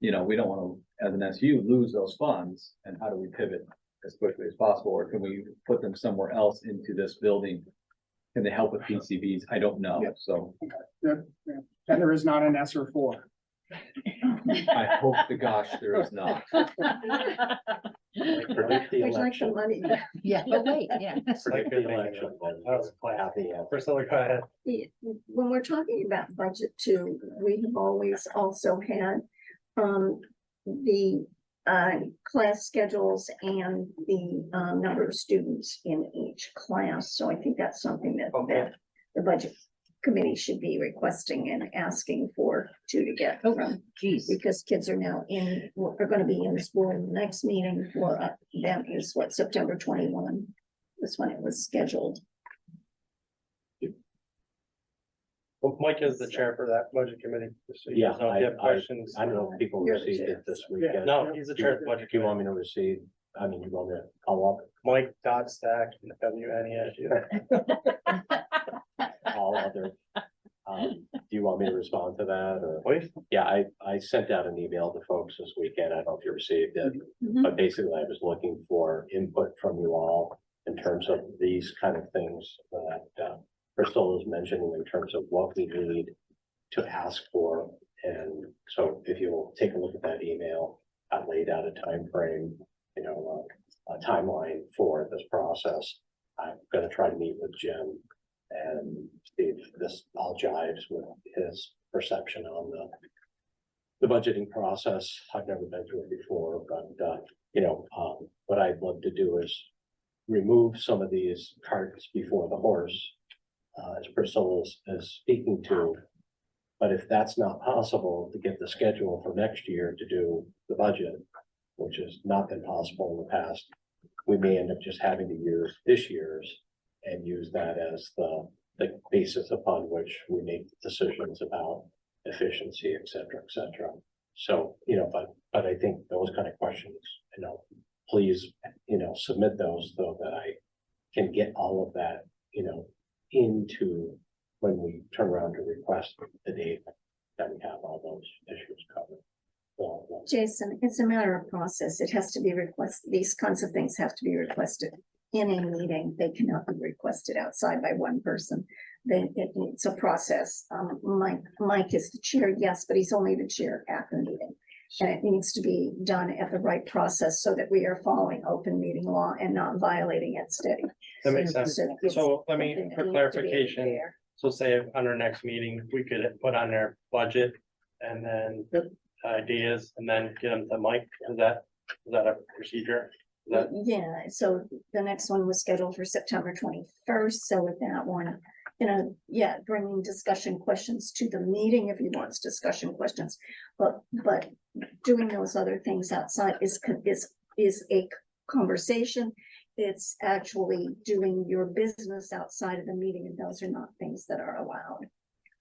you know, we don't want to, as an SU, lose those funds. And how do we pivot as quickly as possible? Or can we put them somewhere else into this building? Can they help with PCBs? I don't know. Yep. So And there is not an ESSER four. I hope to gosh there is not. Predict the We'd like the election. money. Yeah, but wait, yeah. Predict the election. Priscilla, go ahead. When we're talking about budget too, we have always also had the class schedules and the number of students in each class. So I think that's something that the budget committee should be requesting and asking for to get from. Geez. Because kids are now are gonna be in school. The next meeting for them is what, September 21. That's when it was scheduled. Well, Mike is the chair for that budget committee. just so you Yeah, guys know if you have questions. I don't know if people You're the received chair. it this Yeah, weekend. no, he's the chair of the budget Do you committee. want me to receive, I mean, you want me to follow Mike Dotstack, WNESU. up all other? Do you want me to respond to that or? Please. Yeah, I sent out an email to folks this weekend. I don't know if you received it, Mhm. but basically I was looking for input from you all in terms of these kind of things that Crystal is mentioning in terms of what we need to ask for. And so if you'll take a look at that email, I laid out a time frame, you know, a timeline for this process. I'm gonna try to meet with Jim and see if this all jives with his perception on the budgeting process. I've never been through it before, but you know, what I'd love to do is remove some of these carts before the horse, as Priscilla is speaking to. But if that's not possible to get the schedule for next year to do the budget, which has not been possible in the past, we may end up just having to use this year's and use that as the basis upon which we make decisions about efficiency, et cetera. So, you know, but I think those kind of questions, you know, please, you know, submit those so that I can get all of that, you know, into when we turn around to request the date that we have all those issues covered. So, Jason, it's a matter of process. It has to be requested. These kinds of things have to be requested in a meeting. They cannot be requested outside by one person. It's a process. Mike is the chair, yes, but he's only the chair at the meeting. And it needs to be done at the right process so that we are following open meeting law and not violating it steady. That makes sense. it's So let me, something that for needs to be clarification, there. so say if on our next meeting, we could put on their budget and then ideas and then get them to Mike. Is that a procedure? Is that, Yeah, so the next one was scheduled for September 21st, so with that one, you know, yeah, bringing discussion questions to the meeting if he wants discussion questions. But doing those other things outside is a conversation. It's actually doing your business outside of the meeting, and those are not things that are allowed.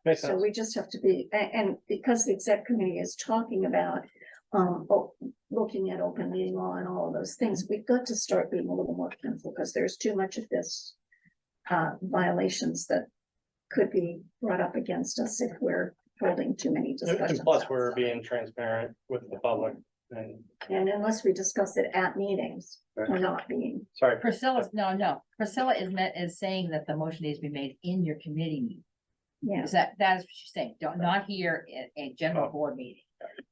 makes So sense. we just have to be, and because the exec committee is talking about looking at open meeting law and all of those things, we've got to start being a little more careful because there's too much of this violations that could be brought up against us if we're holding too many discussions. And plus, we're outside. being transparent with the public and, And unless we discuss it at meetings, Right. we're not being, sorry. Priscilla's, no, Priscilla is saying that the motion needs to be made in your committee meeting. yeah. Is that is what she's saying, not here at a general board meeting.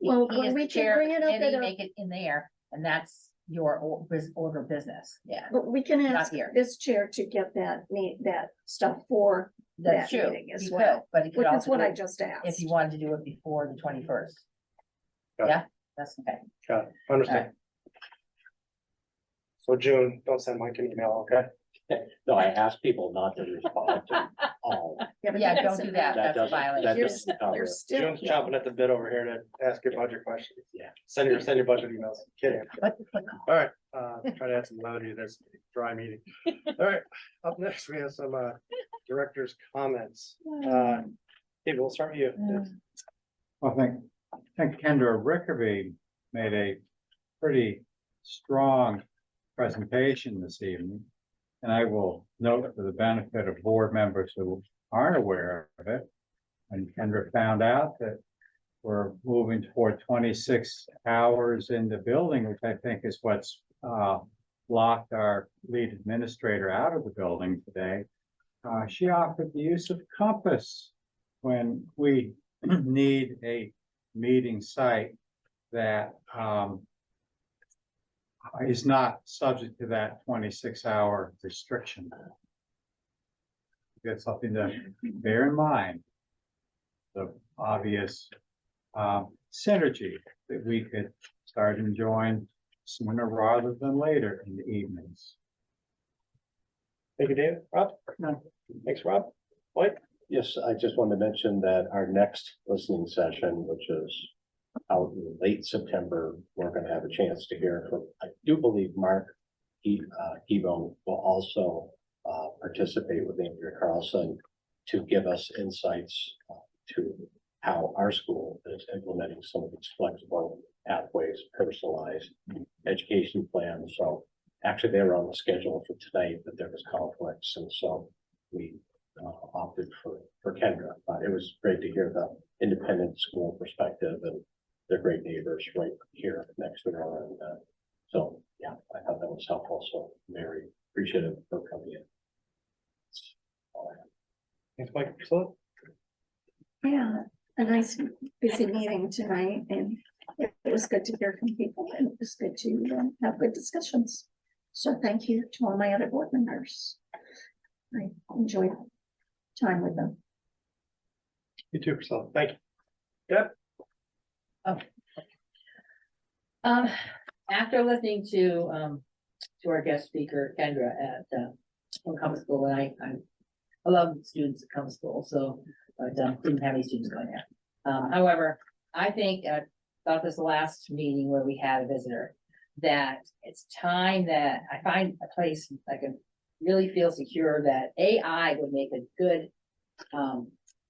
Well, He is we the can chair, bring it up and at you a- make it in there, and that's your order of business, yeah. But we can Not ask here. this chair to get that stuff for That's that true, meeting as he well, could, but he could which is also what do I it just if asked. you wanted to do it before the 21st. Got it. Yeah, that's okay. Got it. Understand. So June, don't send Mike an email, okay? No, I asked people not to respond to all. Yeah, don't do that. That's a doesn't- violation. that doesn't cover it. June's chomping at the bit over here to ask your budget questions. Yeah. Send your budget emails. Kidding. All right, try to add some levity to this dry meeting. All right, up next, we have some director's comments. David, we'll start with you. Well, I think Kendra Rickaby made a pretty strong presentation this evening. And I will note for the benefit of board members who aren't aware of it. And Kendra found out that we're moving toward 26 hours in the building, which I think is what's locked our lead administrator out of the building today. She offered the use of Compass when we need a meeting site that is not subject to that 26-hour restriction. That's something to bear in mind. The obvious synergy that we could start enjoying sooner rather than later in the evenings. Thank you, David. Rob? No. Thanks, Rob. Mike? Yes, I just wanted to mention that our next listening session, which is out in late September, we're gonna have a chance to hear from, I do believe Mark Evo will also participate with Andrea Carlson to give us insights to how our school is implementing some of its flexible pathways, personalized education plans. So actually they were on the schedule for tonight, but there was conflicts, and so we opted for Kendra. It was great to hear the independent school perspective, and they're great neighbors right here next door. And so, yeah, I thought that was helpful. So very appreciative for coming in. That's all I have. Thanks, Mike. Priscilla? Yeah, a nice busy meeting tonight, and it was good to hear from people, and it was good to have good discussions. So thank you to all my other board members. I enjoyed time with them. You too, Priscilla. Thank you. Deb? After listening to our guest speaker, Kendra at from Compass School, and I love students at Compass School, so but didn't have any students going there. However, I think about this last meeting where we had a visitor, that it's time that I find a place I can really feel secure that AI would make a good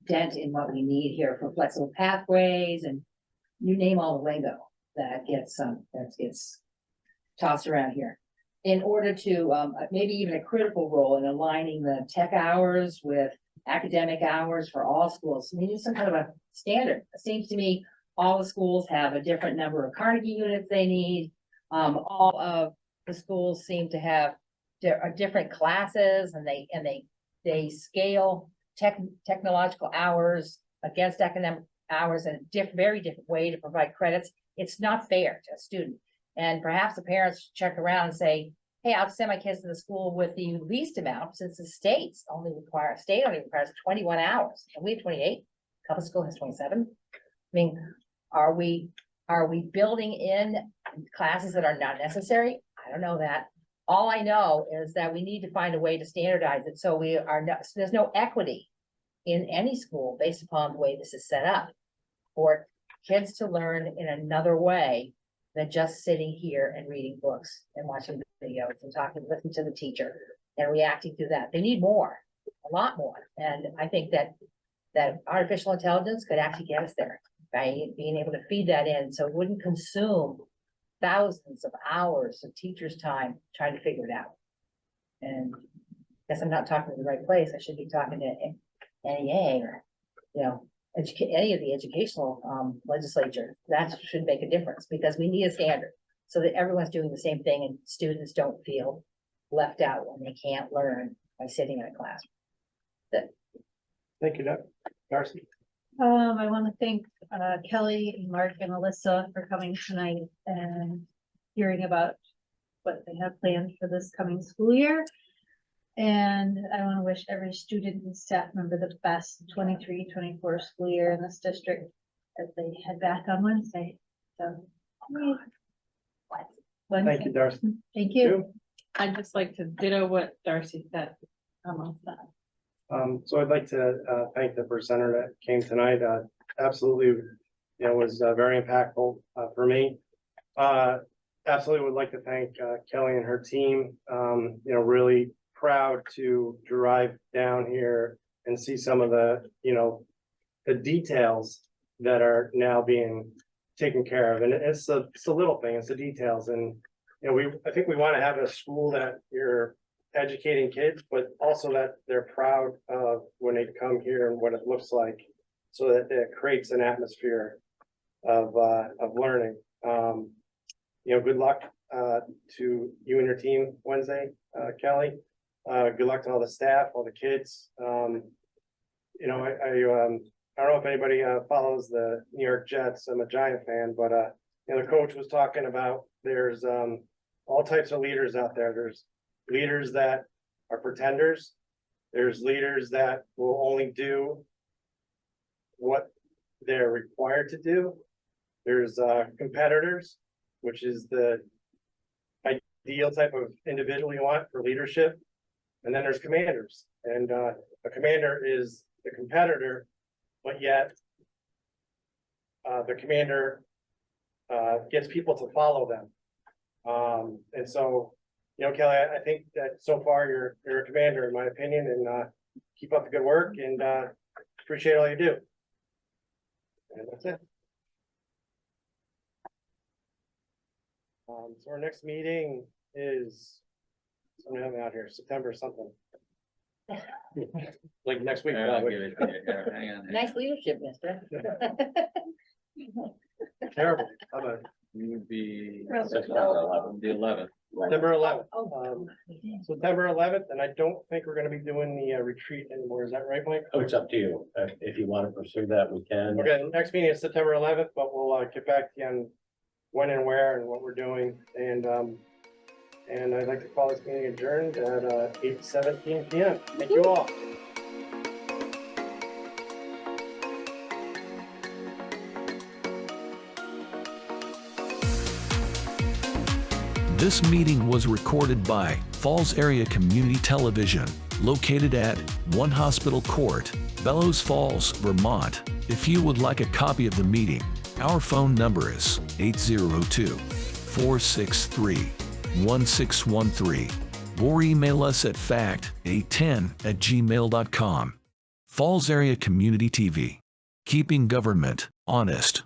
dent in what we need here for flexible pathways, and you name all the lingo that gets tossed around here, in order to maybe even a critical role in aligning the tech hours with academic hours for all schools. We need some kind of a standard. It seems to me all the schools have a different number of Carnegie units they need. All of the schools seem to have different classes, and they scale technological hours against academic hours in a very different way to provide credits. It's not fair to a student. And perhaps the parents check around and say, hey, I'll send my kids to the school with the least amount, since the state only requires 21 hours, and we have 28. Compass School has 27. I mean, are we building in classes that are not necessary? I don't know that. All I know is that we need to find a way to standardize it, so so there's no equity in any school based upon the way this is set up for kids to learn in another way than just sitting here and reading books and watching videos and listening to the teacher and reacting to that. They need more, a lot more. And I think that artificial intelligence could actually get us there by being able to feed that in, so it wouldn't consume thousands of hours of teachers' time trying to figure it out. And I guess I'm not talking to the right place. I should be talking to NEA or, any of the educational legislature. That should make a difference, because we need a standard so that everyone's doing the same thing and students don't feel left out when they can't learn by sitting in a classroom. Thank you, Deb. Darcy? I want to thank Kelly and Mark and Alyssa for coming tonight and hearing about what they have planned for this coming school year. And I want to wish every student and staff member the best 23-24 school year in this district as they head back on Wednesday. So, Thank you, Darcy. Thank you. I'd just like to ditto what Darcy said. On that. So I'd like to thank the presenter that came tonight. Absolutely, was very impactful for me. Absolutely would like to thank Kelly and her team. Really proud to drive down here and see some of the, the details that are now being taken care of. And it's a little thing, it's the details. And, I think we want to have a school that you're educating kids, but also that they're proud of when they come here and what it looks like, so that it creates an atmosphere of learning. Good luck to you and your team Wednesday, Kelly. Good luck to all the staff, all the kids. I don't know if anybody follows the New York Jets. I'm a Giant fan, but the coach was talking about there's all types of leaders out there. There's leaders that are pretenders. There's leaders that will only do what they're required to do. There's competitors, which is the ideal type of individual you want for leadership. And then there's commanders. And a commander is the competitor, but yet the commander gets people to follow them. And so, Kelly, I think that so far you're a commander, in my opinion, and keep up the good work, and appreciate all you do. And that's it. So our next meeting is, something I'm out here, September something. Like next week. Probably. Nice leadership, mister. Terrible. How about You would be The 11th. September 11th? Oh. September 11th, and I don't think we're gonna be doing the retreat anymore. Is that right, Mike? Oh, it's up to you. If you want to pursue that, we can. Okay, the next meeting is September 11th, but we'll get back to you on when and where and what we're doing. And I'd like to call this meeting adjourned at 8:17 p.m. Thank you all. This meeting was recorded by Falls Area Community Television, located at 1 Hospital Court, Bellows Falls, Vermont. If you would like a copy of the meeting, our phone number is 802-463-1613, or email us at fact810@gmail.com. Falls Area Community TV, keeping government honest.